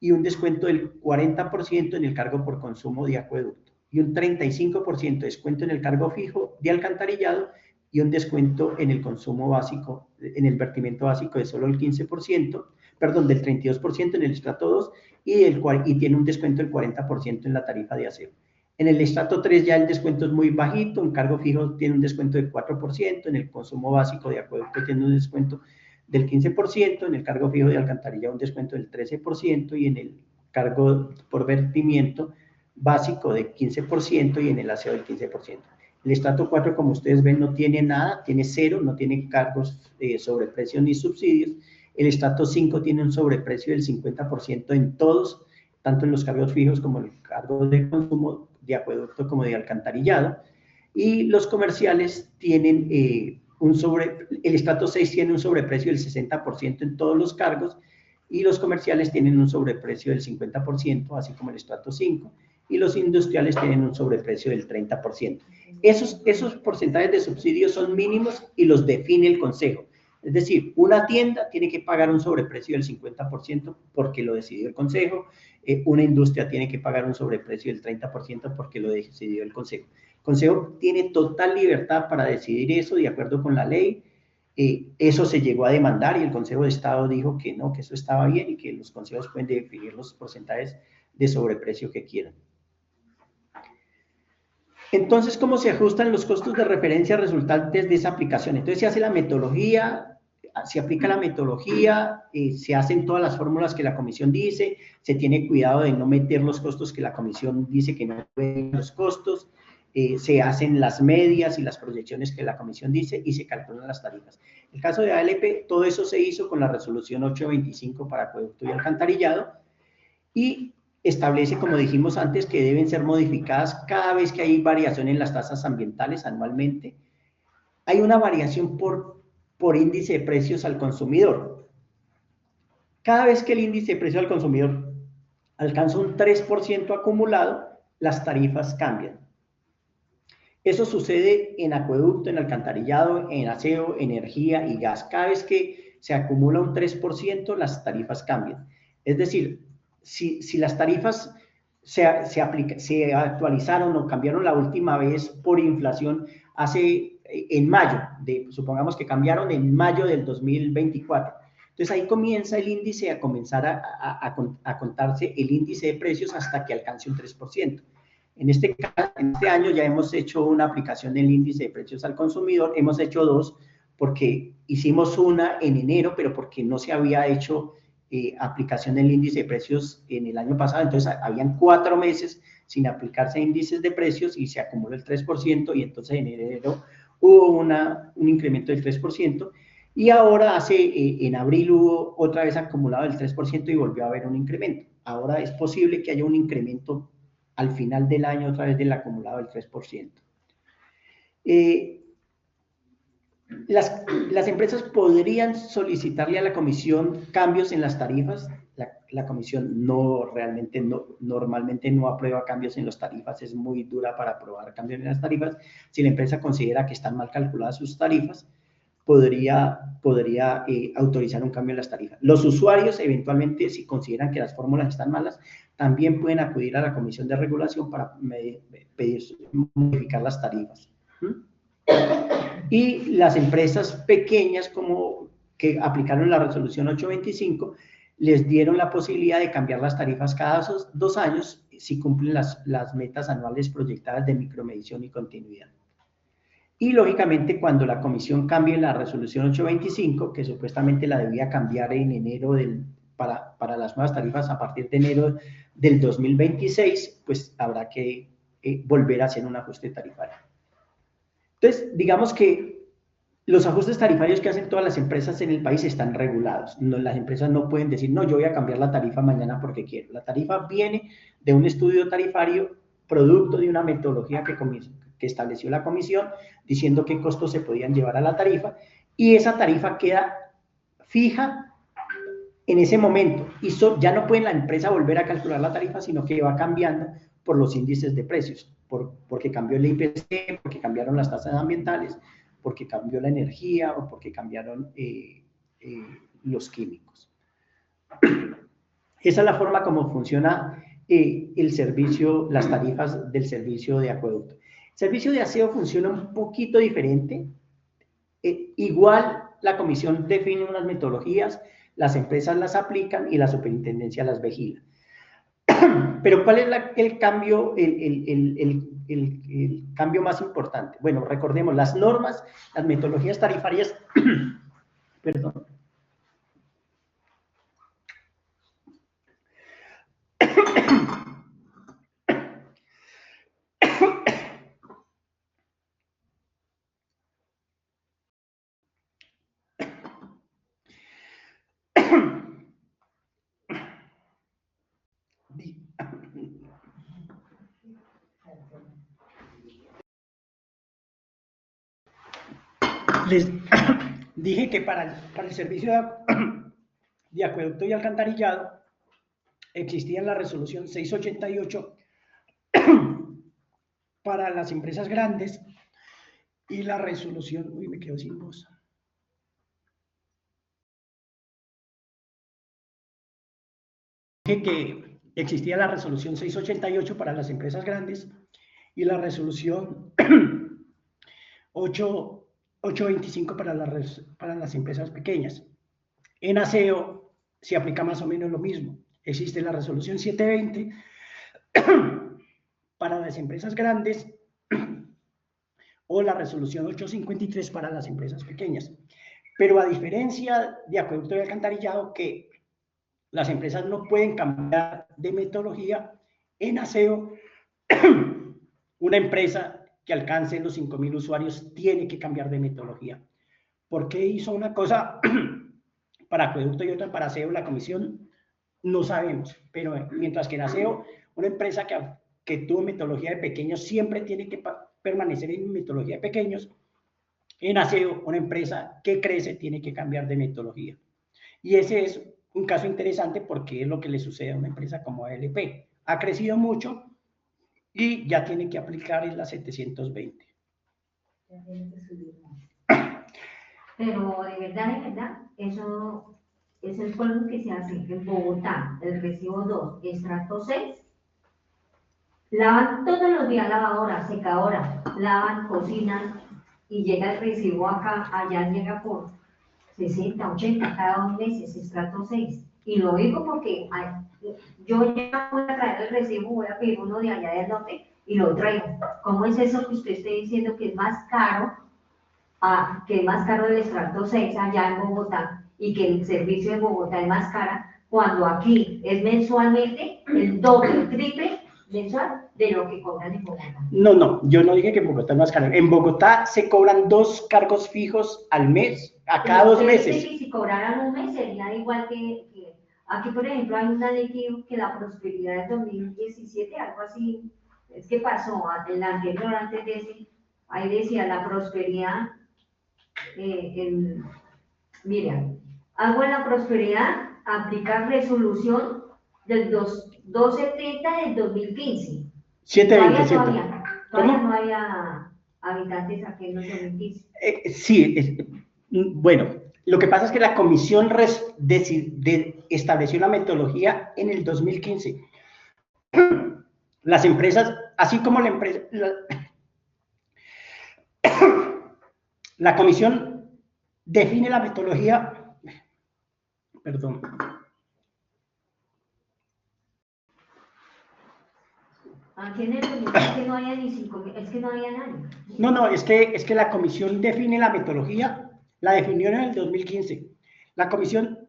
y un descuento del 40% en el cargo por consumo de acueducto, y un 35% de descuento en el cargo fijo de alcantarillado, y un descuento en el consumo básico, en el vertimiento básico de solo el 15%, perdón, del 32% en el estrato 2 y tiene un descuento del 40% en la tarifa de aseo. En el estrato 3 ya el descuento es muy bajito, en cargo fijo tiene un descuento del 4%, en el consumo básico de acueducto tiene un descuento del 15%, en el cargo fijo de alcantarilla un descuento del 13% y en el cargo por vertimiento básico de 15% y en el aseo del 15%. El estrato 4, como ustedes ven, no tiene nada, tiene 0, no tiene cargos sobreprecio ni subsidios. El estrato 5 tiene un sobreprecio del 50% en todos, tanto en los cargos fijos como en el cargo de consumo de acueducto como de alcantarillado, y los comerciales tienen el estrato 6 tiene un sobreprecio del 60% en todos los cargos, y los comerciales tienen un sobreprecio del 50%, así como el estrato 5, y los industriales tienen un sobreprecio del 30%. Esos porcentajes de subsidios son mínimos y los define el Consejo. Es decir, una tienda tiene que pagar un sobreprecio del 50% porque lo decidió el Consejo, una industria tiene que pagar un sobreprecio del 30% porque lo decidió el Consejo. El Consejo tiene total libertad para decidir eso de acuerdo con la ley. Eso se llegó a demandar y el Consejo de Estado dijo que no, que eso estaba bien y que los consejos pueden definir los porcentajes de sobreprecio que quieran. Entonces, ¿cómo se ajustan los costos de referencia resultantes de esa aplicación? Entonces, se hace la metodología, se aplica la metodología, se hacen todas las fórmulas que la comisión dice, se tiene cuidado de no meter los costos que la comisión dice que no pueden los costos, se hacen las medias y las proyecciones que la comisión dice y se calculan las tarifas. En el caso de ALP, todo eso se hizo con la resolución 825 para acueducto y alcantarillado y establece, como dijimos antes, que deben ser modificadas cada vez que hay variación en las tasas ambientales anualmente. Hay una variación por índice de precios al consumidor. Cada vez que el índice de precio al consumidor alcanza un 3% acumulado, las tarifas cambian. Eso sucede en acueducto, en alcantarillado, en aseo, energía y gas. Cada vez que se acumula un 3%, las tarifas cambian. Es decir, si las tarifas se actualizaron o cambiaron la última vez por inflación en mayo, supongamos que cambiaron en mayo del 2024. Entonces ahí comienza el índice a comenzar a contarse el índice de precios hasta que alcance un 3%. En este año ya hemos hecho una aplicación del índice de precios al consumidor, hemos hecho dos, porque hicimos una en enero, pero porque no se había hecho aplicación del índice de precios en el año pasado, entonces habían 4 meses sin aplicarse índices de precios y se acumuló el 3%, y entonces en enero hubo un incremento del 3%, y ahora en abril hubo otra vez acumulado el 3% y volvió a haber un incremento. Ahora es posible que haya un incremento al final del año otra vez del acumulado del 3%. Las empresas podrían solicitarle a la comisión cambios en las tarifas. La comisión normalmente no aprueba cambios en las tarifas, es muy dura para aprobar cambios en las tarifas. Si la empresa considera que están mal calculadas sus tarifas, podría autorizar un cambio en las tarifas. Los usuarios, eventualmente, si consideran que las fórmulas están malas, también pueden acudir a la Comisión de Regulación para pedir modificar las tarifas. Y las empresas pequeñas, como que aplicaron la resolución 825, les dieron la posibilidad de cambiar las tarifas cada 2 años si cumplen las metas anuales proyectadas de micromedición y continuidad. Y, lógicamente, cuando la comisión cambie la resolución 825, que supuestamente la debía cambiar en enero para las nuevas tarifas a partir de enero del 2026, pues habrá que volver a hacer un ajuste tarifario. Entonces, digamos que los ajustes tarifarios que hacen todas las empresas en el país están regulados. Las empresas no pueden decir, no, yo voy a cambiar la tarifa mañana porque quiero. La tarifa viene de un estudio tarifario producto de una metodología que estableció la comisión, diciendo qué costos se podían llevar a la tarifa, y esa tarifa queda fija en ese momento, y ya no puede la empresa volver a calcular la tarifa, sino que va cambiando por los índices de precios, porque cambió el IPC, porque cambiaron las tasas ambientales, porque cambió la energía o porque cambiaron los químicos. Esa es la forma como funciona el servicio, las tarifas del servicio de acueducto. El servicio de aseo funciona un poquito diferente. Igual la comisión define unas metodologías, las empresas las aplican y la superintendencia las vigila. Pero ¿cuál es el cambio, el cambio más importante? Bueno, recordemos, las normas, las metodologías tarifarias, perdón, les dije que para el servicio de acueducto y alcantarillado, existía la resolución 688 para las empresas grandes y la resolución, uy, me quedo sin voz. Dije que existía la resolución 688 para las empresas grandes y la resolución 825 para las empresas pequeñas. En aseo se aplica más o menos lo mismo. Existe la resolución 720 para las empresas grandes o la resolución 853 para las empresas pequeñas. Pero a diferencia de acueducto y alcantarillado, que las empresas no pueden cambiar de metodología, en aseo, una empresa que alcance los 5.000 usuarios tiene que cambiar de metodología. ¿Por qué hizo una cosa para acueducto y otra para aseo la comisión? No sabemos, pero mientras que en aseo, una empresa que tuvo metodología de pequeños siempre tiene que permanecer en metodología de pequeños. En aseo, una empresa que crece tiene que cambiar de metodología. Y ese es un caso interesante porque es lo que le sucede a una empresa como ALP. Ha crecido mucho y ya tiene que aplicar en la 720. Pero de verdad, eso es el colmo que se hace en Bogotá, el recibo 2, estrato 6. Lavan todos los días, lavadora, secadora, lavan, cocinan y llega el recibo acá, allá llega por 60, 80 cada 2 meses, estrato 6. Y lo digo porque yo ya voy a traer el recibo, voy a pedir uno de allá del norte y lo traigo. ¿Cómo es eso que usted esté diciendo que es más caro? Que es más caro el estrato 6 allá en Bogotá y que el servicio de Bogotá es más cara, cuando aquí es mensualmente el doble, el triple mensual de lo que cobran en Bogotá. No, yo no dije que en Bogotá es más caro. En Bogotá se cobran 2 cargos fijos al mes, a cada 2 meses. Que si cobraran un mes sería igual que aquí, por ejemplo, hay una ley que la prosperidad del 2017, algo así, es que pasó, el anterior, antes de ese, ahí decía la prosperidad. Mira, hago en la prosperidad aplicar resolución del 270 del 2015. 727. Todavía no había habitantes aquí en el 2015. Sí, bueno, lo que pasa es que la comisión estableció la metodología en el 2015. Las empresas, así como la empresa, la comisión define la metodología, perdón. Aquí en el 2015 no había ni 5.000, es que no había nadie. No, es que la comisión define la metodología, la definió en el 2015. La comisión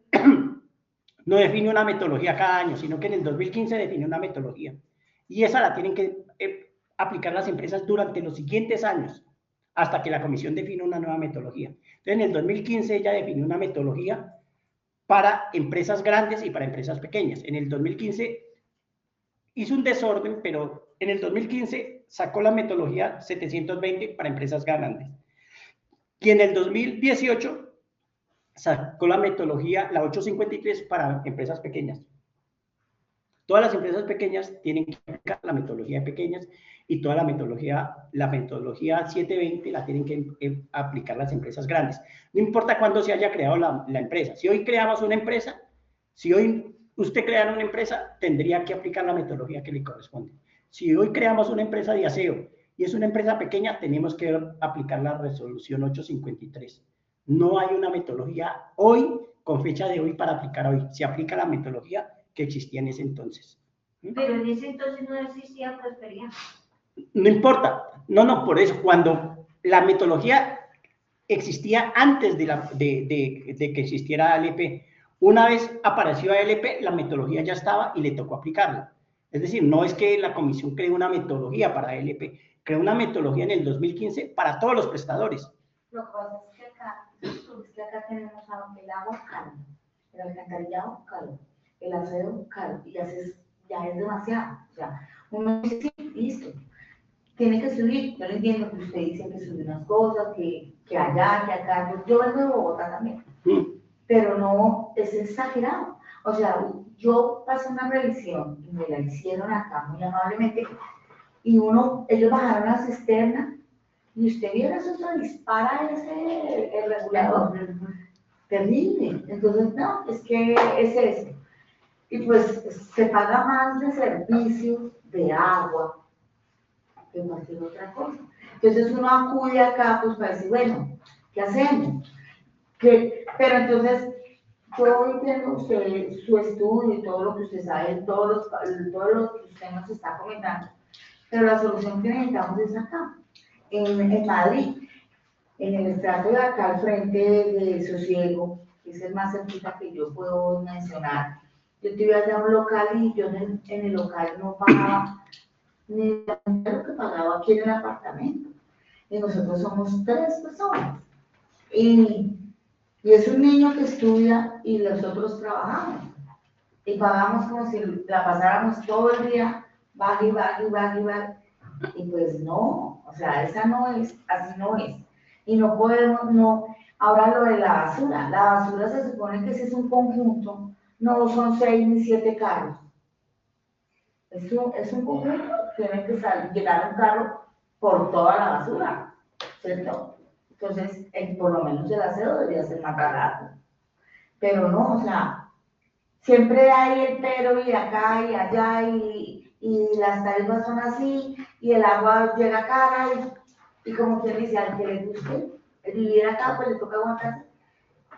no define una metodología cada año, sino que en el 2015 definió una metodología. Y esa la tienen que aplicar las empresas durante los siguientes años, hasta que la comisión define una nueva metodología. Entonces, en el 2015 ella definió una metodología para empresas grandes y para empresas pequeñas. En el 2015 hizo un desorden, pero en el 2015 sacó la metodología 720 para empresas grandes. Y en el 2018 sacó la metodología, la 853, para empresas pequeñas. Todas las empresas pequeñas tienen que aplicar la metodología de pequeñas y toda la metodología 720 la tienen que aplicar las empresas grandes. No importa cuándo se haya creado la empresa. Si hoy creamos una empresa, si hoy usted crea una empresa, tendría que aplicar la metodología que le corresponde. Si hoy creamos una empresa de aseo y es una empresa pequeña, tenemos que aplicar la resolución 853. No hay una metodología hoy, con fecha de hoy, para aplicar hoy. Se aplica la metodología que existía en ese entonces. Pero en ese entonces no existía prosperidad. No importa. No, por eso, cuando la metodología existía antes de que existiera ALP, una vez apareció ALP, la metodología ya estaba y le tocó aplicarla. Es decir, no es que la comisión creó una metodología para ALP, creó una metodología en el 2015 para todos los prestadores. Lo que pasa es que acá tenemos el agua caro, el alcantarillado caro, el aseo caro, y ya es demasiado. O sea, uno dice, sí, listo, tiene que subir. Yo no entiendo que usted dice que subir unas cosas, que allá, que acá. Yo vengo de Bogotá también. pero no, es exagerado. O sea, yo pasé una revisión y me la hicieron acá muy amablemente y ellos bajaron la cisterna y usted viera eso, se dispara el regulador. Terrible. Entonces, no, es que es eso. Y pues se paga más de servicios de agua que cualquier otra cosa. Entonces uno acude acá pues para decir, bueno, ¿qué hacemos? Pero entonces yo voy viendo usted su estudio y todo lo que usted sabe, todo lo que usted nos está comentando, pero la solución que necesitamos es acá, en Madrid, en el estrato de acá al frente de Sosiego, que es el más cerquita que yo puedo mencionar. Yo tuve allá un local y yo en el local no pagaba ni lo que pagaba aquí en el apartamento. Y nosotros somos 3 personas. Y es un niño que estudia y nosotros trabajamos. Y pagamos como si la pasáramos todo el día, vague. Y pues no, o sea, esa no es, así no es. Y no podemos, no. Ahora lo de la basura se supone que ese es un conjunto, no son 6 ni 7 carros. Es un conjunto, tiene que llegar un carro por toda la basura, ¿cierto? Entonces, por lo menos el aseo debería ser más barato. Pero no, o sea, siempre hay el pero y acá y allá y las tarifas son así y el agua llega cara y como quien dice, al que le guste vivir acá, pues le toca aguantarse.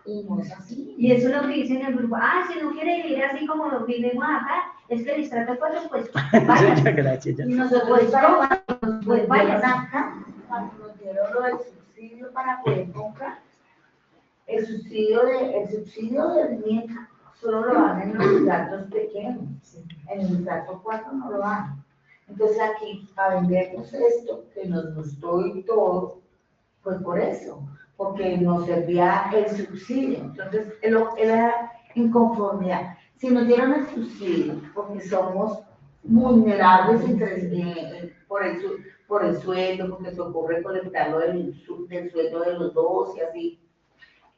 Y no es así. Y eso es lo que dicen en el grupo. Si no quiere vivir así como lo vivimos acá, es que el estrato 4, pues vaya. Muchas gracias. Y nosotros pues vayan acá, cuando nos dieron lo del subsidio para poder comprar, el subsidio de vivienda solo lo dan en los estratos pequeños, en el estrato 4 no lo dan. Entonces aquí, para vendernos esto, que nos gustó y todo, pues por eso, porque nos servía el subsidio. Entonces, era inconformidad. Si nos dieron el subsidio, porque somos vulnerables por el sueldo, porque tocó recolectarlo del sueldo de los dos y así.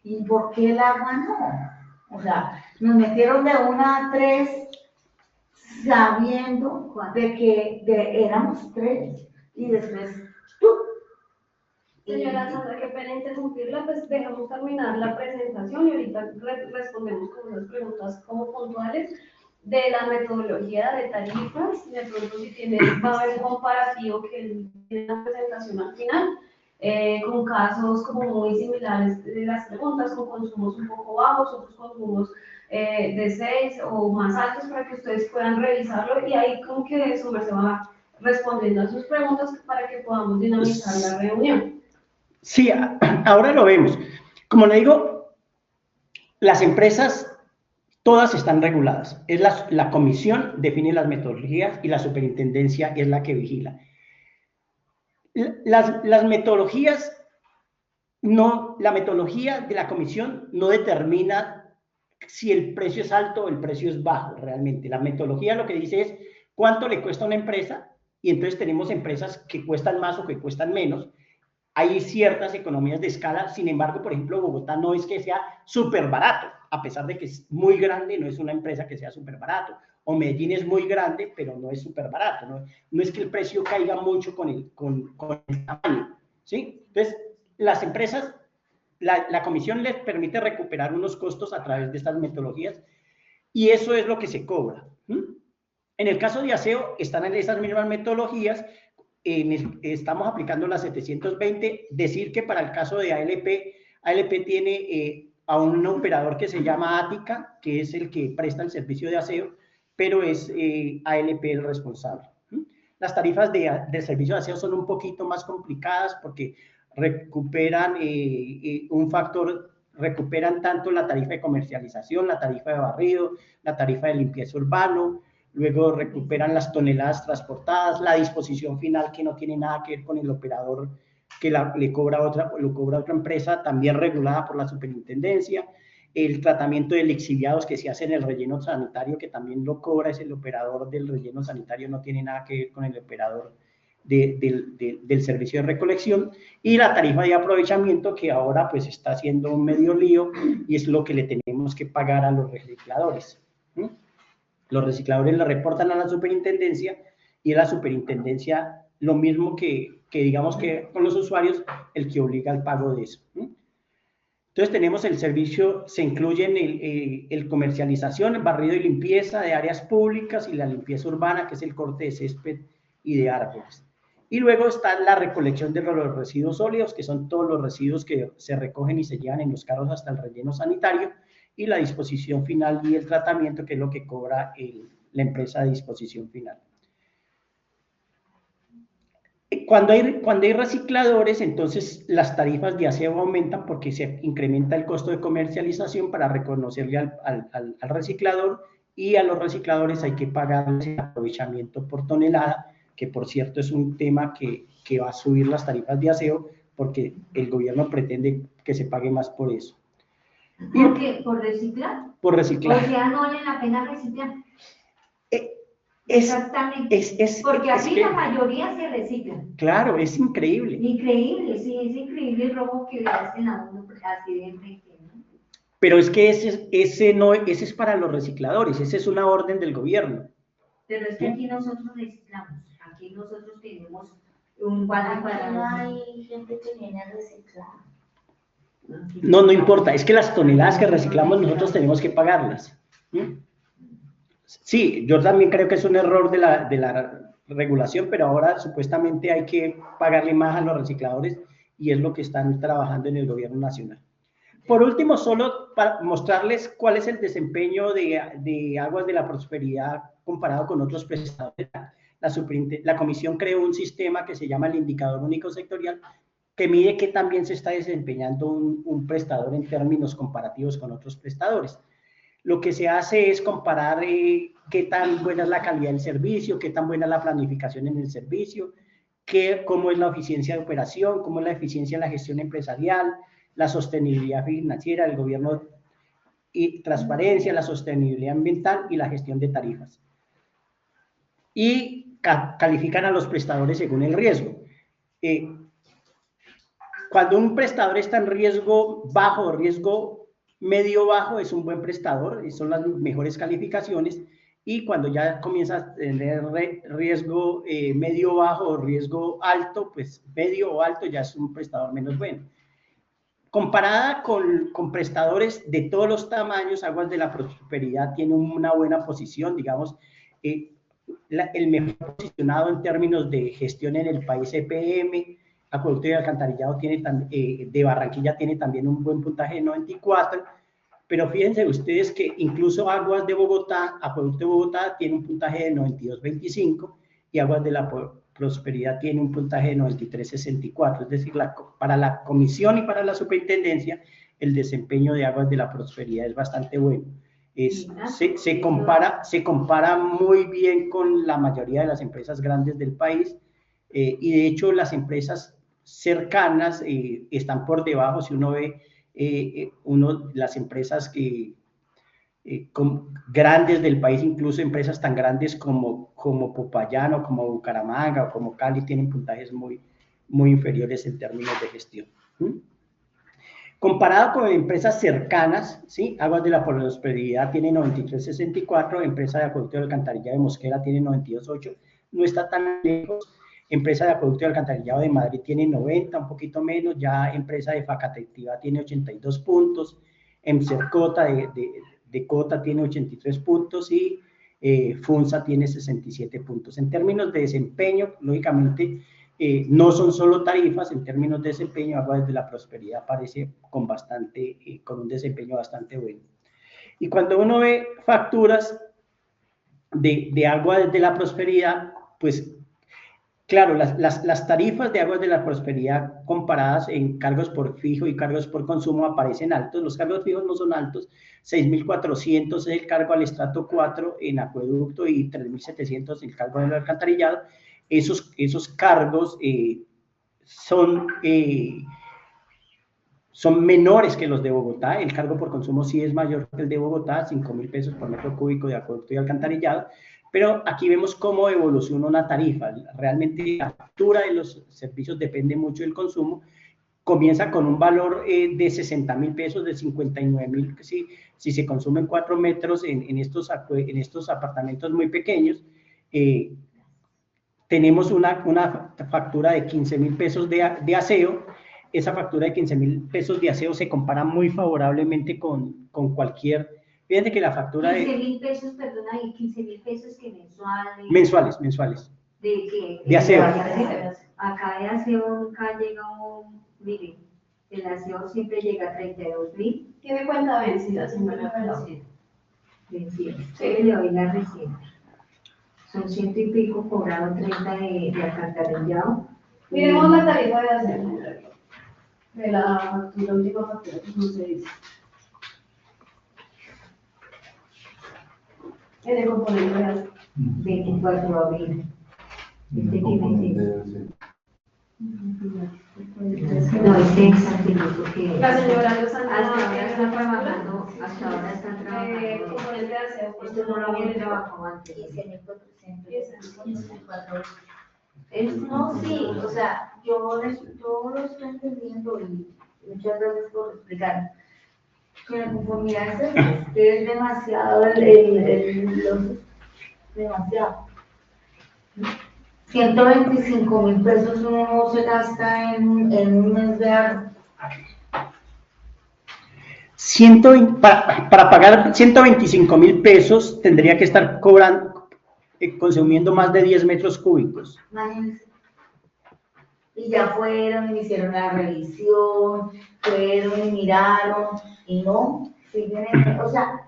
¿Y por qué el agua no? O sea, nos metieron de 1 a 3 sabiendo de que éramos 3 y después Señora Sandra, qué pena interrumpirla, pues dejamos terminar la presentación y ahorita respondemos con unas preguntas como puntuales de la metodología de tarifas, de pronto si va a haber un comparativo que tiene la presentación al final, con casos como muy similares de las preguntas, con consumos un poco bajos, otros consumos de 6 o más altos para que ustedes puedan revisarlo y ahí como que su merced va respondiendo a sus preguntas para que podamos dinamizar la reunión. Sí, ahora lo vemos. Como le digo, las empresas todas están reguladas. Es la comisión define las metodologías y la superintendencia es la que vigila. Las metodologías, la metodología de la comisión no determina si el precio es alto o el precio es bajo realmente. La metodología lo que dice es cuánto le cuesta a una empresa y entonces tenemos empresas que cuestan más o que cuestan menos. Hay ciertas economías de escala, sin embargo, por ejemplo, Bogotá no es que sea súper barato, a pesar de que es muy grande, no es una empresa que sea súper barato. O Medellín es muy grande, pero no es súper barato. No es que el precio caiga mucho con el tamaño, ¿sí? Entonces, las empresas, la comisión les permite recuperar unos costos a través de estas metodologías y eso es lo que se cobra. En el caso de aseo, están en esas mismas metodologías. Estamos aplicando la 720, decir que para el caso de ALP tiene a un operador que se llama Ática, que es el que presta el servicio de aseo, pero es ALP el responsable. Las tarifas de servicio de aseo son un poquito más complicadas porque recuperan un factor, recuperan tanto la tarifa de comercialización, la tarifa de barrido, la tarifa de limpieza urbano, luego recuperan las toneladas transportadas, la disposición final que no tiene nada que ver con el operador que lo cobra otra empresa, también regulada por la superintendencia, el tratamiento de lixiviados que se hace en el relleno sanitario, que también lo cobra es el operador del relleno sanitario, no tiene nada que ver con el operador del servicio de recolección, y la tarifa de aprovechamiento, que ahora pues está haciendo un medio lío y es lo que le tenemos que pagar a los recicladores. Los recicladores la reportan a la superintendencia y la superintendencia lo mismo que digamos que con los usuarios, el que obliga al pago de eso. Entonces tenemos el servicio, se incluyen el comercialización, el barrido y limpieza de áreas públicas y la limpieza urbana, que es el corte de césped y de árboles. Y luego está la recolección de los residuos sólidos, que son todos los residuos que se recogen y se llevan en los carros hasta el relleno sanitario, y la disposición final y el tratamiento, que es lo que cobra la empresa de disposición final. Cuando hay recicladores, entonces las tarifas de aseo aumentan porque se incrementa el costo de comercialización para reconocerle al reciclador, y a los recicladores hay que pagarles el aprovechamiento por tonelada, que por cierto es un tema que va a subir las tarifas de aseo porque el gobierno pretende que se pague más por eso. ¿Por qué? ¿Por reciclar? Por reciclar. O sea, no vale la pena reciclar. Exactamente. Porque aquí la mayoría se reciclan. Claro, es increíble. Increíble, sí, es increíble el robo que le hacen a uno así de frente, ¿no? Pero es que ese es para los recicladores, esa es una orden del gobierno. Pero es que aquí nosotros reciclamos, aquí nosotros tenemos un vale para... No hay gente que viene a reciclar. No importa, es que las toneladas que reciclamos nosotros tenemos que pagarlas. Sí, yo también creo que es un error de la regulación, pero ahora supuestamente hay que pagarle más a los recicladores y es lo que están trabajando en el gobierno nacional. Por último, solo para mostrarles cuál es el desempeño de Aguas de la Prosperidad comparado con otros prestadores. La comisión creó un sistema que se llama el Indicador Único Sectorial, que mide qué tan bien se está desempeñando un prestador en términos comparativos con otros prestadores. Lo que se hace es comparar qué tan buena es la calidad del servicio, qué tan buena es la planificación en el servicio, cómo es la eficiencia de operación, cómo es la eficiencia en la gestión empresarial, la sostenibilidad financiera del gobierno y transparencia, la sostenibilidad ambiental y la gestión de tarifas. Y califican a los prestadores según el riesgo. Cuando un prestador está en riesgo bajo o riesgo medio bajo, es un buen prestador y son las mejores calificaciones, y cuando ya comienza a tener riesgo medio bajo o riesgo alto, pues medio o alto ya es un prestador menos bueno. Comparada con prestadores de todos los tamaños, Aguas de la Prosperidad tiene una buena posición, digamos, el mejor posicionado en términos de gestión en el país EPM. Acueducto y Alcantarillado de Barranquilla tiene también un buen puntaje de 94, pero fíjense ustedes que incluso Aguas de Bogotá, Acueducto de Bogotá tiene un puntaje de 92.25 y Aguas de la Prosperidad tiene un puntaje de 93.64, es decir, para la comisión y para la superintendencia el desempeño de Aguas de la Prosperidad es bastante bueno. Se compara muy bien con la mayoría de las empresas grandes del país, y de hecho las empresas cercanas están por debajo. Si uno ve las empresas grandes del país, incluso empresas tan grandes como Popayán o como Bucaramanga o como Cali, tienen puntajes muy inferiores en términos de gestión. Comparado con empresas cercanas, ¿sí? Aguas de la Prosperidad tiene 93.64, empresa de Acueducto y Alcantarillado de Mosquera tiene 92.8, no está tan lejos. Empresa de Acueducto y Alcantarillado de Madrid tiene 90, un poquito menos. Ya empresa de Facatectiva tiene 82 puntos, Emsercota de Cota tiene 83 puntos y Funza tiene 67 puntos. En términos de desempeño, lógicamente, no son solo tarifas, en términos de desempeño, Aguas de la Prosperidad aparece con un desempeño bastante bueno. Y cuando uno ve facturas de Aguas de la Prosperidad, pues claro, las tarifas de Aguas de la Prosperidad comparadas en cargos por fijo y cargos por consumo aparecen altos. Los cargos fijos no son altos, 6.400 es el cargo al estrato 4 en acueducto y 3.700 el cargo del alcantarillado. Esos cargos son menores que los de Bogotá. El cargo por consumo sí es mayor que el de Bogotá, 5.000 pesos por metro cúbico de acueducto y alcantarillado, Pero aquí vemos cómo evoluciona una tarifa. Realmente la factura de los servicios depende mucho del consumo. Comienza con un valor de 60.000 pesos, de 59.000, si se consumen 4 metros en estos apartamentos muy pequeños. Tenemos una factura de 15.000 pesos de aseo. Esa factura de 15.000 pesos de aseo se compara muy favorablemente con cualquier. Fíjense que la factura 15.000 pesos, perdona, y 15.000 pesos que mensuales. De aseo. Acá de aseo nunca llega miren, el aseo siempre llega a 32.000. ¿Tiene cuenta vencida, señora? Vencida. Sí. Le doy la receta. Son 100 y pico cobrado 30 de alcantarillado. Miremos la tarifa de aseo, señora. De la factura, última factura, ¿cómo se dice? En el componente de aseo. 24 de abril. Este tiene no, es exactamente porque La señora hasta ahora está trabajando, componente de aseo. Esto no lo había trabajado antes. 15.400. No, sí, o sea, yo lo estoy entendiendo y muchas gracias por explicar. Que la conformidad es demasiado, demasiado. 125.000 pesos uno se gasta en un mes de agua. Para pagar 125.000 pesos tendría que estar consumiendo más de 10 metros cúbicos. Imagínense. Y ya fueron y hicieron la revisión, fueron y miraron, y no, siguen o sea,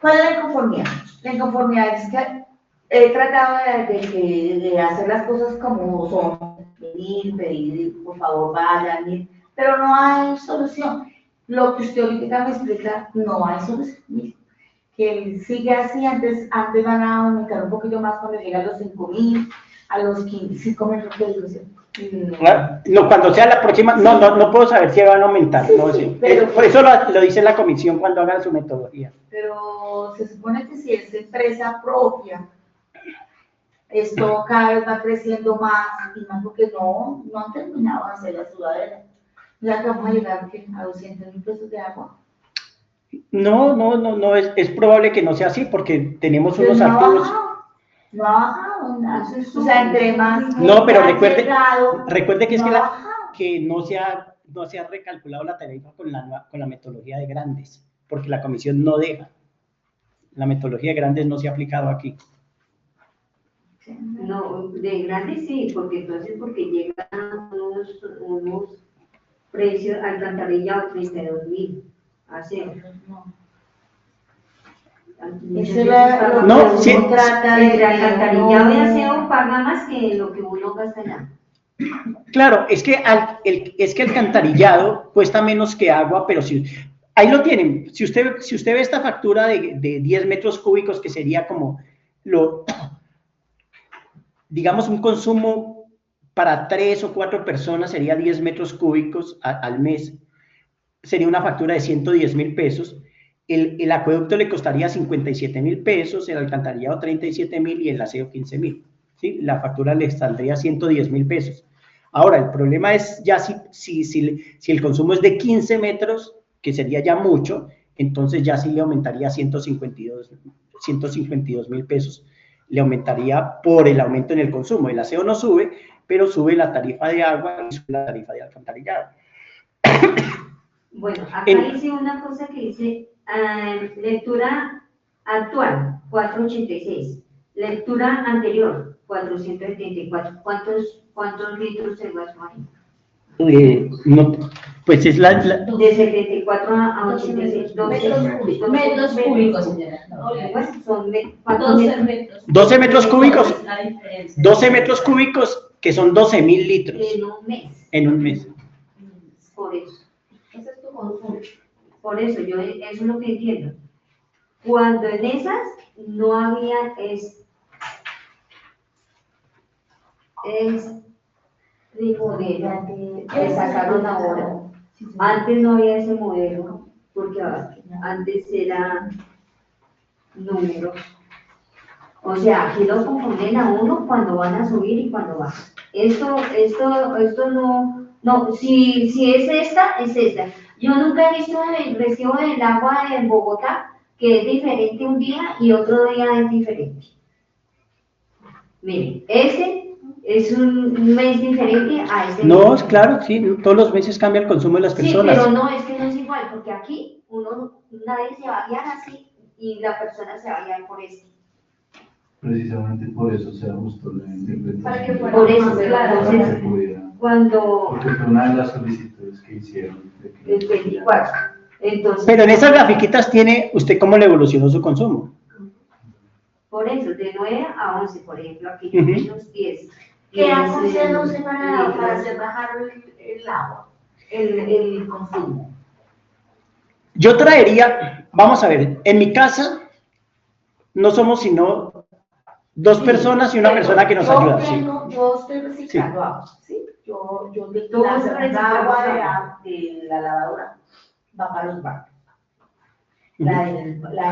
¿cuál es la inconformidad? La inconformidad es que he tratado de hacer las cosas como son, pedir, por favor vayan, pero no hay solución. Lo que usted ahorita me explica, no hay solución. Que sigue así, antes van a aumentar un poquito más cuando llega a los 5.000, a los 5.000 No, cuando sea la próxima, no puedo saber si van a aumentar. Sí, no sí, sé. pero Eso lo dice la comisión cuando hagan su metodología. Pero se supone que si es empresa propia, esto cada vez va creciendo más y más porque no han terminado de hacer la sudadera. Ya que vamos a llegar a 200.000 pesos de agua. No, es probable que no sea así porque tenemos unos No activos. ha bajado, o sea, entre más. No, pero recuerde que es que no se ha recalculado la tarifa con la metodología de grandes, porque la comisión no deja. La metodología de grandes no se ha aplicado aquí. No, de grandes sí, porque llegan unos precios alcantarillado 32.000. Aseo. No, sí. Entre alcantarillado y aseo paga más que lo que uno gasta allá. Claro, es que alcantarillado cuesta menos que agua, pero ahí lo tienen. Si usted ve esta factura de 10 metros cúbicos, que sería como digamos, un consumo para 3 o 4 personas sería 10 metros cúbicos al mes. Sería una factura de 110.000 pesos. El acueducto le costaría 57.000 pesos, el alcantarillado 37.000 y el aseo 15.000. ¿Sí? La factura le saldría 110.000 pesos. Ahora, el problema es ya si el consumo es de 15 metros, que sería ya mucho, entonces ya sí le aumentaría 152.000 pesos. Le aumentaría por el aumento en el consumo. El aseo no sube, pero sube la tarifa de agua y sube la tarifa de alcantarillado. Bueno, acá dice una cosa que dice lectura actual, 486. Lectura anterior, 474. ¿Cuántos litros se gastó ahí? No, pues es De 74 a 86. Metros cúbicos, señora. Bueno, son 12 metros cúbicos. 12 metros cúbicos, que son 12.000 litros. En un mes. En un mes. Por eso. Ese es tu consumo. Por eso, eso es lo que entiendo. Cuando en esas no había modelo que sacaron ahora. Antes no había ese modelo, porque antes era números. O sea, aquí lo confunden a uno cuando van a subir y cuando bajan. Esto no, si es esta, es esta. Yo nunca he visto el recibo del agua en Bogotá, que es diferente un día y otro día es diferente. Miren, este es un mes diferente a este No, mes. claro, sí, todos los meses cambia el consumo de las Sí, personas. pero no, es que no es igual, porque aquí nadie se va a guiar así y la persona se va a guiar por esto. Precisamente por eso se ajustó la interpretación. Para que fuera Por eso, más claro. Para que entonces, pudiera- cuando Porque fue una de las solicitudes que hicieron. de que- el 24, entonces, Pero en esas grafiquitas tiene usted cómo le evolucionó su consumo. por eso, de 9 a 11, por ejemplo, aquí yo Ujú. menos 10. ¿Qué Es, aconseja usted para litros. hacer bajar el agua, el consumo? Yo traería, vamos a ver, en mi casa no somos sino dos personas y una persona que nos ayuda. Sí. Yo estoy reciclando agua, ¿sí? Yo Todo la eso segunda reciclamos agua agua. de la lavadora va para los baños. La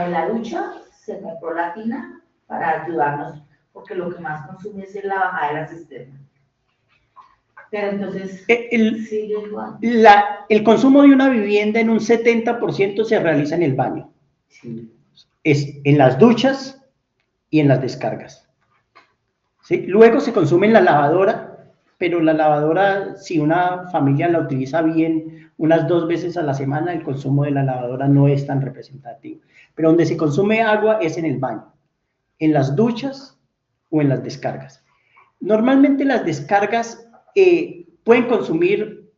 de la ducha se compró la tina para ayudarnos, porque lo que más consume es la bajada de la cisterna. Pero entonces, sigue igual. El consumo de una vivienda en un 70% se realiza en el baño. Es en las duchas y en las descargas. ¿Sí? Luego se consume en la lavadora, pero la lavadora, si una familia la utiliza bien unas 2 veces a la semana, el consumo de la lavadora no es tan representativo. Pero donde se consume agua es en el baño, en las duchas o en las descargas. Normalmente las descargas pueden consumir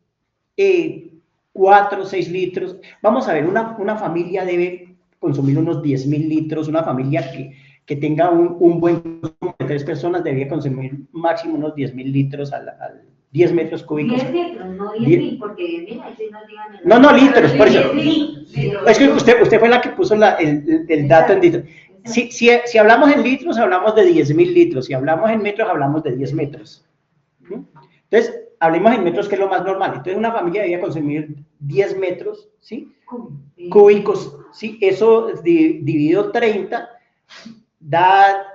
4 o 6 litros. Vamos a ver, una familia debe consumir unos 10.000 litros, una familia que tenga un buen consumo de 3 personas debería consumir máximo unos 10.000 litros al 10 metros cúbicos. 10 litros, no 10.000, porque 10.000 ahí sí nos digan el... No, litros, por eso. 10 litros. Es que usted fue la que puso el dato en litros. Si hablamos en litros, hablamos de 10.000 litros. Si hablamos en metros, hablamos de 10 metros. Entonces, hablemos en metros, que es lo más normal. Entonces, una familia debería consumir 10 metros, ¿sí? Cúbicos, ¿sí? Eso dividido 30 da,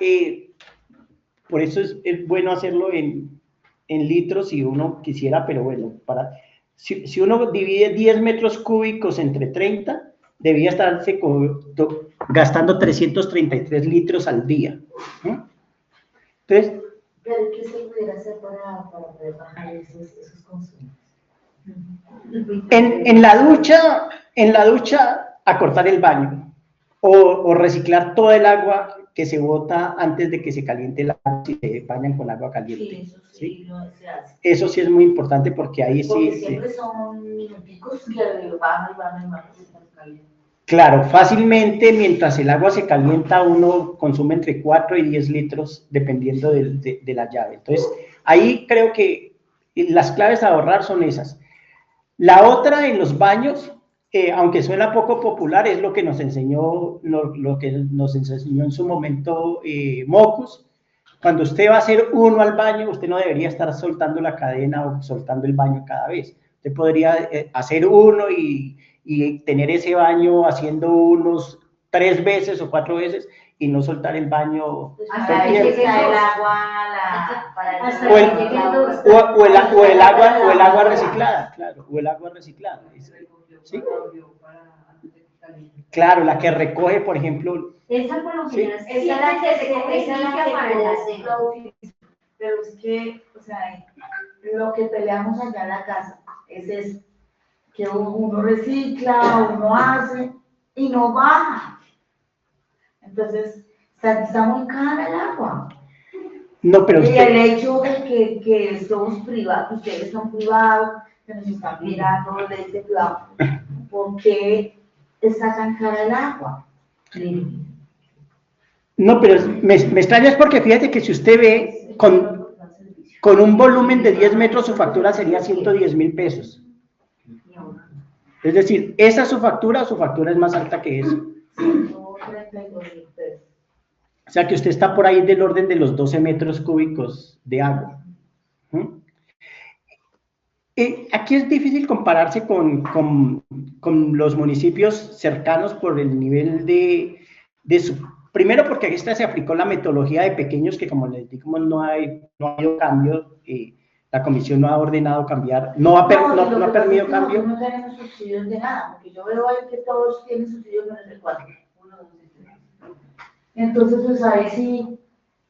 por eso es bueno hacerlo en litros si uno quisiera, pero bueno, si uno divide 10 metros cúbicos entre 30, debía estarse gastando 333 litros al día. Entonces, ¿Pero qué se pudiera hacer para poder bajar esos consumos? en la ducha, acortar el baño o reciclar todo el agua que se bota antes de que se caliente el agua si se bañan con agua caliente. Sí, eso sí, ¿sí? se hace. Eso sí es muy importante porque ahí Porque sí. siempre son minuticos que van y se calientan. Claro, fácilmente mientras el agua se calienta uno consume entre 4 y 10 litros dependiendo de la llave. Entonces, ahí creo que las claves a ahorrar son esas. La otra en los baños, aunque suena poco popular, es lo que nos enseñó, lo que nos enseñó en su momento Mocus. Cuando usted va a hacer uno al baño, usted no debería estar soltando la cadena o soltando el baño cada vez. Usted podría hacer uno y tener ese baño haciendo unos 3 veces o 4 veces y no soltar el baño. Hasta que Ahí llegue está el dos. agua, para Hasta O el, que lleguen dos. o el agua reciclada, claro, o el agua reciclada. ¿Sí? Claro, la que recoge, por ejemplo. Esa por lo Sí. general, Esa es la que se esa es la que para la cena. la utilizo. Pero es que, o sea, lo que peleamos allá en la casa es eso, que uno recicla, uno hace y no baja. Entonces, está muy cara el agua. No, pero Y usted, el hecho de que somos privados, ustedes son privados, que nos están mirando desde privado, ¿por qué está tan cara el agua? no, pero me extraña es porque fíjate que si usted ve con un volumen de 10 metros su factura sería 110.000 pesos. Es decir, esa es su factura es más alta que eso. 32.000 pesos. O sea que usted está por ahí del orden de los 12 metros cúbicos de agua. Aquí es difícil compararse con los municipios cercanos por el nivel de Primero porque esta se aplicó la metodología de pequeños, que como les digo, no ha habido cambio, la comisión no ha ordenado cambiar, no ha permitido cambio. No tenemos subsidios de nada, porque yo veo ahí que todos tienen subsidios menos el 4. Entonces, pues ahí sí.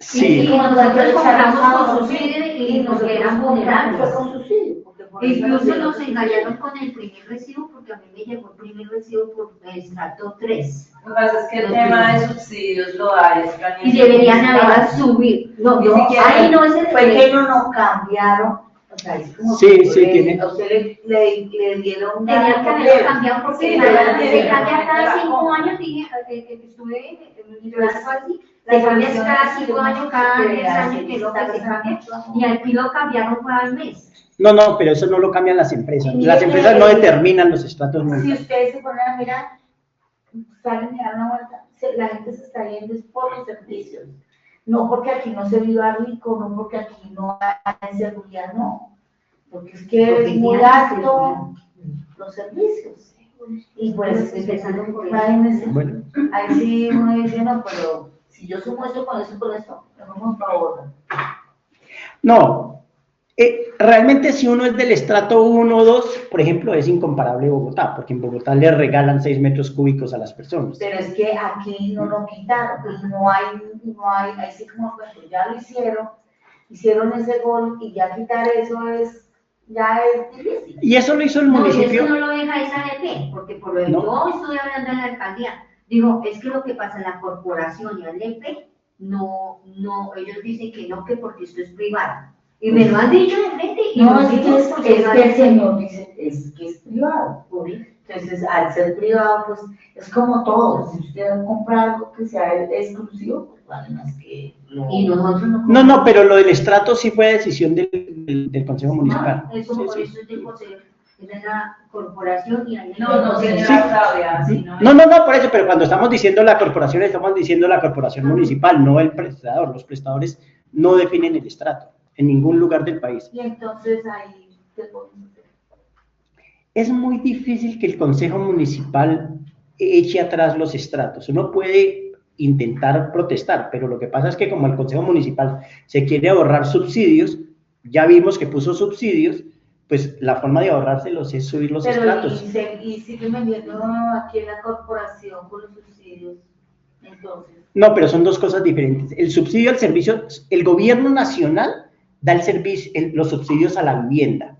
Sí. Y nosotros compramos con subsidio y nos eran vulnerables. Con subsidio. Incluso nos engañaron con el primer recibo, porque a mí me llegó el primer recibo por estrato 3. Lo que pasa es que el tema de subsidios lo hay, es que Y deberían haber subir. No, Yo, ahí no es el fue que ellos no cambiaron. O sea, es como Sí, que sí, tiene. a usted le dieron Tenían que haberlo cambiado porque Sí, se cambia cada 5 años, dije, estuve mirando así, se cambia cada 5 años, cada 10 años, que es lo que se cambia, y aquí lo cambiaron cada mes. No, pero eso no lo cambian las empresas. Las empresas no determinan los estratos Si municipales. ustedes se ponen a mirar, salen y dan una vuelta, la gente se está yendo es por los servicios. No porque aquí no se viva rico, no porque aquí no hay seguridad, no. Porque es que Porque es muy sí hay alto los servicios. Y pues, Empezando por eso. imagínense, Bueno. ahí sí uno dice, no, pero si yo sumo esto con esto, vamos a favor. No, realmente si uno es del estrato 1 o 2, por ejemplo, es incomparable Bogotá, porque en Bogotá le regalan 6 metros cúbicos a las personas. Pero es que aquí no lo quitaron, no hay, así como cuando ya lo hicieron ese gol y ya quitar eso ya es difícil. Y eso lo hizo el No, y municipio. eso no lo deja esa ADP, porque por lo que No. yo estoy hablando en la alcaldía, digo, es que lo que pasa en la corporación y ADP, no, ellos dicen que no, que porque esto es privado. Y me lo han dicho de frente y No, los es digo que porque es que el señor dice, es que es privado. Entonces, al ser privado, pues, es como todo. Si usted compra algo que sea exclusivo, pues vale más que lo... Y nosotros no. No, pero lo del estrato sí fue decisión del Consejo Municipal. Eso Sí, por sí. eso es del consejo, es de la corporación y ahí No, Sí. señora Claudia, si no. No, por eso, pero cuando estamos diciendo la corporación, estamos diciendo la corporación municipal, no el prestador. Los prestadores no definen el estrato en ningún lugar del país. Y entonces ahí, ¿qué podemos hacer? Es muy difícil que el Consejo Municipal eche atrás los estratos. Uno puede intentar protestar, pero lo que pasa es que como el Consejo Municipal se quiere ahorrar subsidios, ya vimos que puso subsidios, pues la forma de ahorrárselos es subir los Pero estratos. y siguen vendiendo aquí en la corporación con los subsidios, entonces. No, pero son dos cosas diferentes. El subsidio al servicio, el gobierno nacional da el servicio, los subsidios a la vivienda,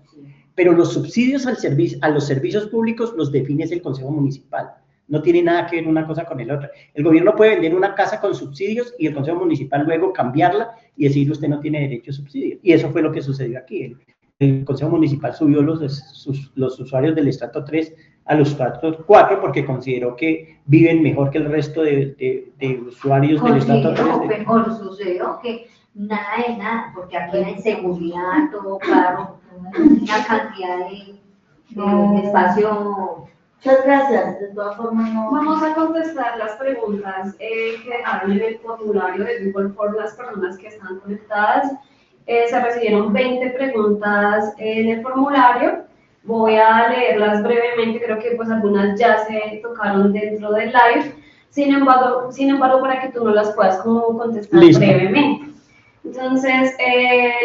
pero los subsidios a los servicios públicos los define el Consejo Municipal. No tiene nada que ver una cosa con el otro. El gobierno puede vender una casa con subsidios y el Consejo Municipal luego cambiarla y decir usted no tiene derecho a subsidio. Y eso fue lo que sucedió aquí. El Consejo Municipal subió los usuarios del estrato 3 a los estratos 4 porque consideró que viven mejor que el resto de usuarios del estrato 3. Mejor sucedió que nada de nada, porque aquí hay seguridad, todo claro, una cantidad de espacio. Muchas gracias, de todas formas no. Vamos a contestar las preguntas que dejaron en el formulario de Google por las personas que están conectadas. Se recibieron 20 preguntas en el formulario. Voy a leerlas brevemente, creo que pues algunas ya se tocaron dentro del live. Sin embargo, para que tú no las puedas como contestar brevemente. Entonces,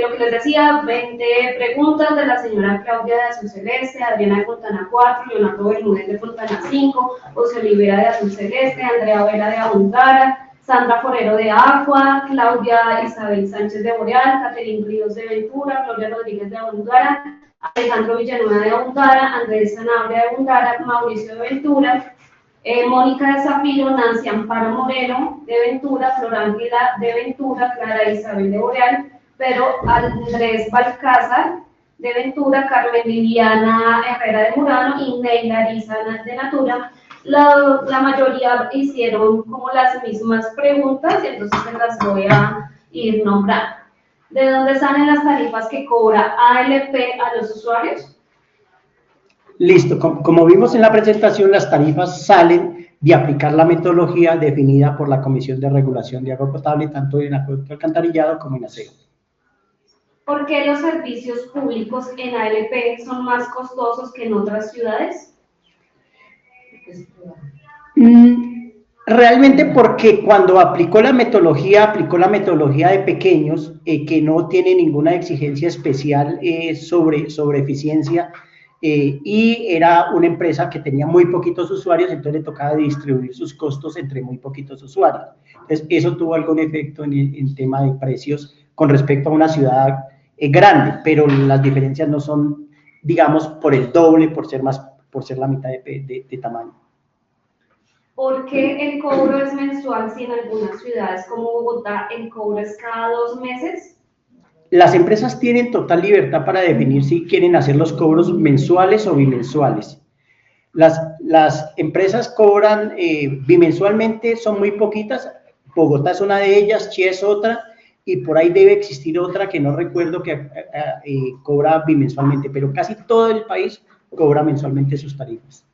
lo que les decía, 20 preguntas de la señora Claudia de Azul Celeste, Adriana de Fontana 4, Leonardo Bermúdez de Fontana 5, José Olivera de Azul Celeste, Andrea Vera de Abundara, Sandra Forero de Agua, Claudia Isabel Sánchez de Boreal, Caterín Ríos de Ventura, Gloria Rodríguez de Abundara, Alejandro Villanueva de Abundara, Andrés Sanabria de Abundara, Mauricio de Ventura, Mónica de Zafiro, Nancy Amparo Moreno de Ventura, Flor Ángela de Ventura, Clara Isabel de Boreal, Pedro Andrés Balcázar de Ventura, Carmen Viviana Herrera de Murano y Neila Arisa de Natura. La mayoría hicieron como las mismas preguntas, entonces se las voy a ir nombrando. ¿De dónde salen las tarifas que cobra ALP a los usuarios? Listo, como vimos en la presentación, las tarifas salen de aplicar la metodología definida por la Comisión de Regulación de Agua Potable, tanto en acueducto alcantarillado como en aseo. ¿Por qué los servicios públicos en ALP son más costosos que en otras ciudades? Realmente porque cuando aplicó la metodología de pequeños, que no tiene ninguna exigencia especial sobre eficiencia, y era una empresa que tenía muy poquitos usuarios, entonces le tocaba distribuir sus costos entre muy poquitos usuarios. Entonces, eso tuvo algún efecto en tema de precios con respecto a una ciudad grande, pero las diferencias no son, digamos, por el doble, por ser la mitad de tamaño. ¿Por qué el cobro es mensual si en algunas ciudades como Bogotá el cobro es cada 2 meses? Las empresas tienen total libertad para definir si quieren hacer los cobros mensuales o bimensuales. Las empresas cobran bimensualmente, son muy poquitas. Bogotá es una de ellas, Chía es otra, y por ahí debe existir otra que no recuerdo que cobra bimensualmente, pero casi todo el país cobra mensualmente sus tarifas.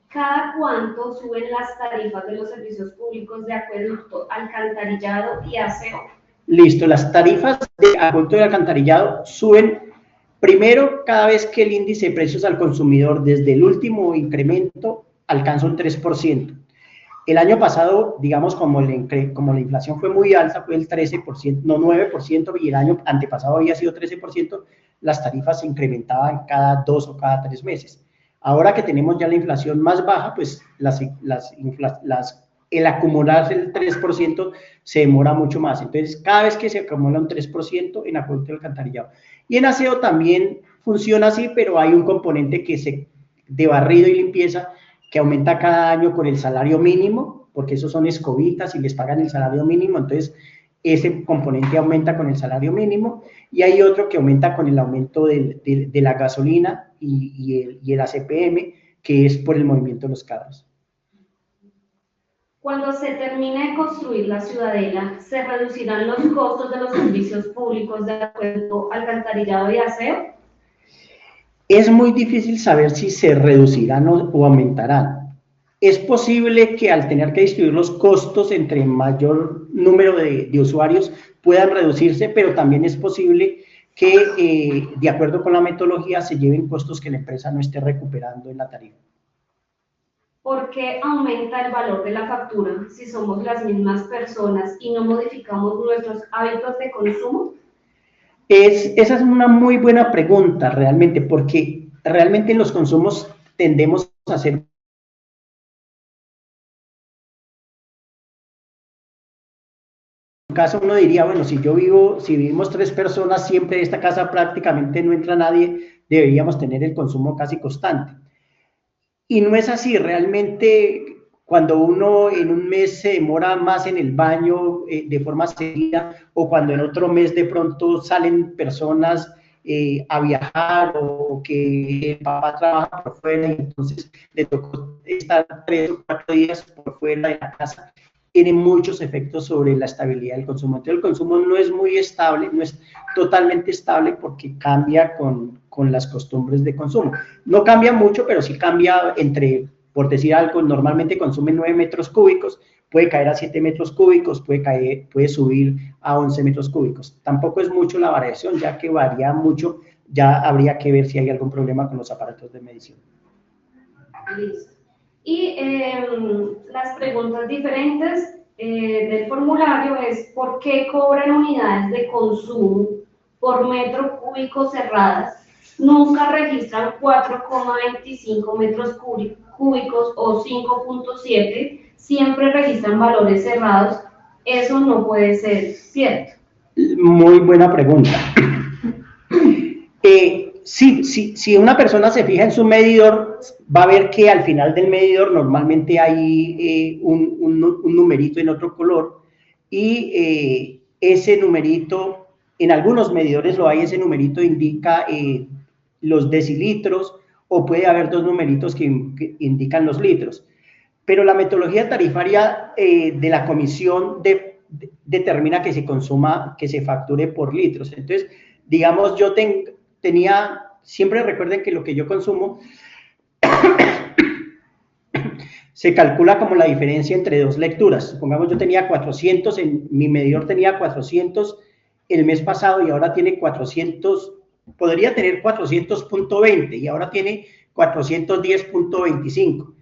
¿Cada cuánto suben las tarifas de los servicios públicos de acueducto, alcantarillado y aseo? Listo, las tarifas de acueducto y alcantarillado suben primero cada vez que el índice de precios al consumidor desde el último incremento alcanza un 3%. El año pasado, digamos, como la inflación fue muy alta, fue el 13%, no 9%, y el año antepasado había sido 13%, las tarifas se incrementaban cada 2 o cada 3 meses. Ahora que tenemos ya la inflación más baja, pues el acumularse el 3% se demora mucho más. Entonces, cada vez que se acumula un 3% en acueducto y alcantarillado. Y en aseo también funciona así, pero hay un componente de barrido y limpieza que aumenta cada año con el salario mínimo, porque esos son escobitas y les pagan el salario mínimo, entonces ese componente aumenta con el salario mínimo, y hay otro que aumenta con el aumento de la gasolina y el ACPM, que es por el movimiento de los carros. Cuando se termine de construir la ciudadela, ¿se reducirán los costos de los servicios públicos de acueducto, alcantarillado y aseo? Es muy difícil saber si se reducirán o aumentarán. Es posible que al tener que distribuir los costos entre mayor número de usuarios puedan reducirse, pero también es posible que, de acuerdo con la metodología, se lleven costos que la empresa no esté recuperando en la tarifa. ¿Por qué aumenta el valor de la factura si somos las mismas personas y no modificamos nuestros hábitos de consumo? Esa es una muy buena pregunta realmente, porque realmente en los consumos tendemos a hacer. En caso uno diría, bueno, si vivimos 3 personas, siempre en esta casa prácticamente no entra nadie, deberíamos tener el consumo casi constante. Y no es así, realmente cuando uno en un mes se demora más en el baño de forma seguida, o cuando en otro mes de pronto salen personas a viajar, o que el papá trabaja por fuera y entonces le tocó estar 3 o 4 días por fuera de la casa, tiene muchos efectos sobre la estabilidad del consumo. Entonces el consumo no es muy estable, no es totalmente estable, porque cambia con las costumbres de consumo. No cambia mucho, pero sí cambia por decir algo, normalmente consume 9 metros cúbicos, puede caer a 7 metros cúbicos, puede subir a 11 metros cúbicos. Tampoco es mucho la variación, ya que varía mucho, ya habría que ver si hay algún problema con los aparatos de medición. Listo. Y las preguntas diferentes del formulario es: ¿por qué cobran unidades de consumo por metro cúbico cerradas? Nunca registran 4,25 metros cúbicos o 5,7, siempre registran valores cerrados. Eso no puede ser cierto. Muy buena pregunta. Si una persona se fija en su medidor, va a ver que al final del medidor normalmente hay un numerito en otro color, y ese numerito, en algunos medidores lo hay, ese numerito indica los decilitros, o puede haber 2 numeritos que indican los litros. Pero la metodología tarifaria de la comisión determina que se facture por litros. Entonces, digamos, yo siempre recuerden que lo que yo consumo se calcula como la diferencia entre 2 lecturas. Supongamos yo tenía 400, mi medidor tenía 400 el mes pasado, y ahora tiene 400, podría tener 400.20 y ahora tiene 410.25.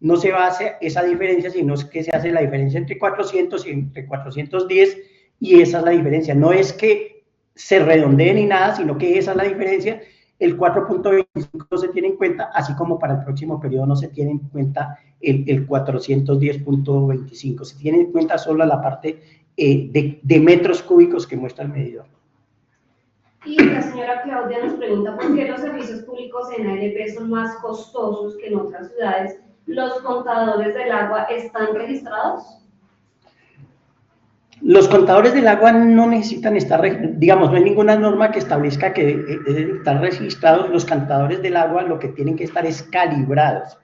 no se hace esa diferencia, sino que se hace la diferencia entre 400 y entre 410, y esa es la diferencia. No es que se redondee ni nada, sino que esa es la diferencia. El 4.25 no se tiene en cuenta, así como para el próximo periodo no se tiene en cuenta el 410.25. Se tiene en cuenta solo la parte de metros cúbicos que muestra el medidor. Y la señora Claudia nos pregunta por qué los servicios públicos en ALP son más costosos que en otras ciudades. ¿Los contadores del agua están registrados? Los contadores del agua no necesitan estar, digamos, no hay ninguna norma que establezca que deben estar registrados. Los contadores del agua lo que tienen que estar es calibrados.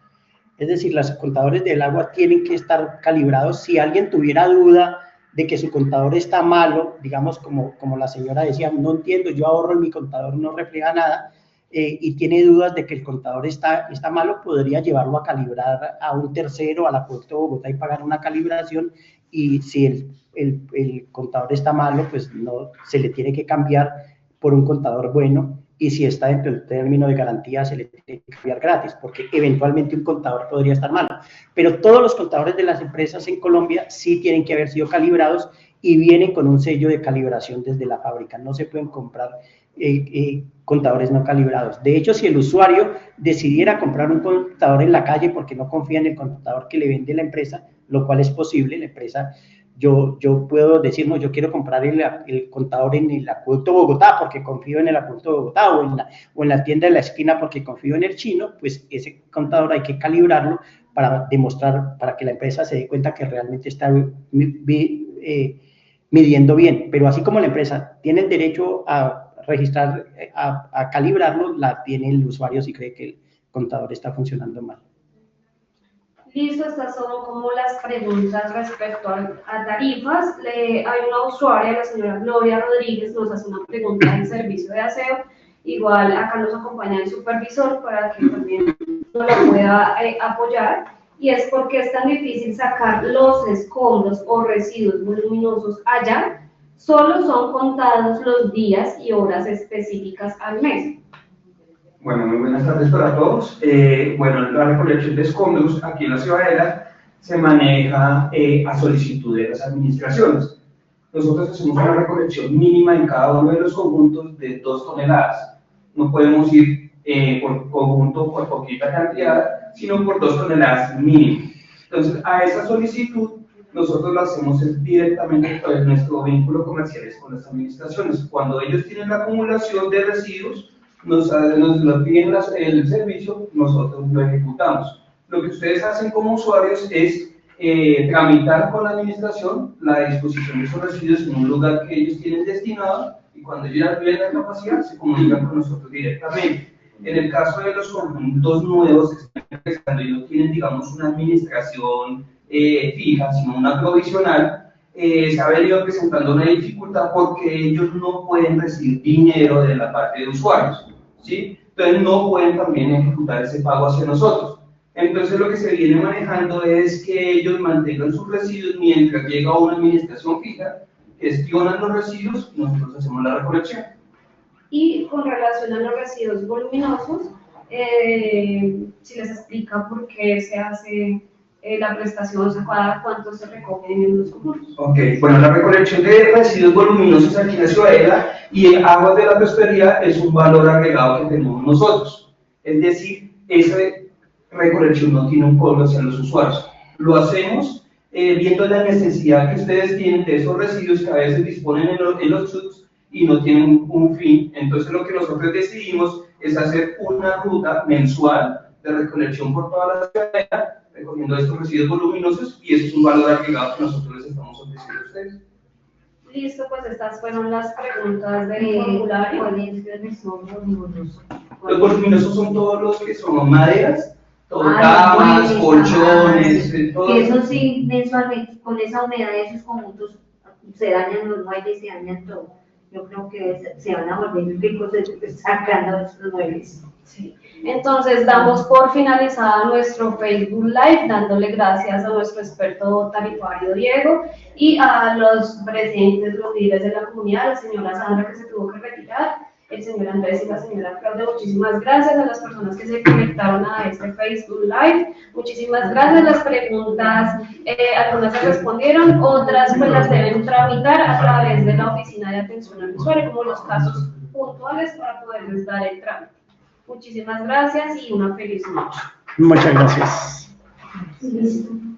Es decir, los contadores del agua tienen que estar calibrados. Si alguien tuviera duda de que su contador está malo, digamos, como la señora decía, no entiendo, yo ahorro en mi contador, no refleja nada, y tiene dudas de que el contador está malo, podría llevarlo a calibrar a un tercero, al Acueducto de Bogotá, y pagar una calibración, y si el contador está malo, pues no, se le tiene que cambiar por un contador bueno, y si está dentro del término de garantía, se le tiene que cambiar gratis, porque eventualmente un contador podría estar malo. Pero todos los contadores de las empresas en Colombia sí tienen que haber sido calibrados y vienen con un sello de calibración desde la fábrica. No se pueden comprar contadores no calibrados. De hecho, si el usuario decidiera comprar un contador en la calle porque no confía en el contador que le vende la empresa, lo cual es posible, la empresa... Yo puedo decir, no, yo quiero comprar el contador en el Acueducto Bogotá porque confío en el Acueducto Bogotá, o en la tienda de la esquina porque confío en el chino, pues ese contador hay que calibrarlo para demostrar, para que la empresa se dé cuenta que realmente está midiendo bien. Pero así como la empresa tiene el derecho a registrar, a calibrarlo, la tiene el usuario si cree que el contador está funcionando mal. Listo, estas son como las preguntas respecto a tarifas. Hay una usuaria, la señora Gloria Rodríguez, nos hace una pregunta del servicio de aseo. Igual acá nos acompaña el supervisor para que también nos la pueda apoyar. Y es porque es tan difícil sacar los escombros o residuos voluminosos allá. Solo son contados los días y horas específicas al mes. Bueno, muy buenas tardes para todos. Bueno, la recolección de escombros aquí en la Ciudadela se maneja a solicitud de las administraciones. Nosotros hacemos una recolección mínima en cada uno de los conjuntos de 2 toneladas. No podemos ir por conjunto por poquita cantidad, sino por 2 toneladas mínimo. Entonces, a esa solicitud nosotros lo hacemos directamente a través de nuestro vínculo comercial con las administraciones. Cuando ellos tienen la acumulación de residuos, nos lo piden el servicio, nosotros lo ejecutamos. Lo que ustedes hacen como usuarios es tramitar con la administración la disposición de esos residuos en un lugar que ellos tienen destinado, y cuando ellos ya tienen la capacidad se comunican con nosotros directamente. En el caso de los conjuntos nuevos que están empezando y no tienen, digamos, una administración fija, sino una provisional, se ha venido presentando una dificultad porque ellos no pueden recibir dinero de la parte de usuarios, ¿sí? Entonces no pueden también ejecutar ese pago hacia nosotros. Entonces lo que se viene manejando es que ellos mantengan sus residuos mientras llega una administración fija, gestionan los residuos y nosotros hacemos la recolección. Y con relación a los residuos voluminosos, si les explica por qué se hace la prestación, o sea, cuánto se recogen en los conjuntos. Ok, bueno, la recolección de residuos voluminosos aquí en la Ciudadela y en Aguas de la Prosperidad es un valor agregado que tenemos nosotros. Es decir, esa recolección no tiene un cobro hacia los usuarios. Lo hacemos viendo la necesidad que ustedes tienen de esos residuos que a veces disponen en los subs y no tienen un fin. Entonces lo que nosotros decidimos es hacer una ruta mensual de recolección por toda la Ciudadela, recogiendo estos residuos voluminosos, y eso es un valor agregado que nosotros les estamos ofreciendo a ustedes. Listo, pues estas fueron las preguntas del formulario. ¿Cuáles son los voluminosos? Los voluminosos son todos los que son maderas, camas, colchones, todo. Y eso sí, mensualmente, con esa humedad de esos conjuntos, se dañan los muebles, se dañan todo. Yo creo que se van a volver ricos sacando los muebles. Sí. Entonces damos por finalizada nuestro Facebook Live, dándole gracias a nuestro experto tarifario Diego y a los presentes, los líderes de la comunidad, la señora Sandra que se tuvo que retirar, el señor Andrés y la señora Claudia. Muchísimas gracias a las personas que se conectaron a este Facebook Live. Muchísimas gracias. Las preguntas, algunas se respondieron, otras pues las deben tramitar a través de la oficina de atención al usuario, como los casos puntuales para poderles dar el trámite. Muchísimas gracias y una feliz noche. Muchas gracias. Listo.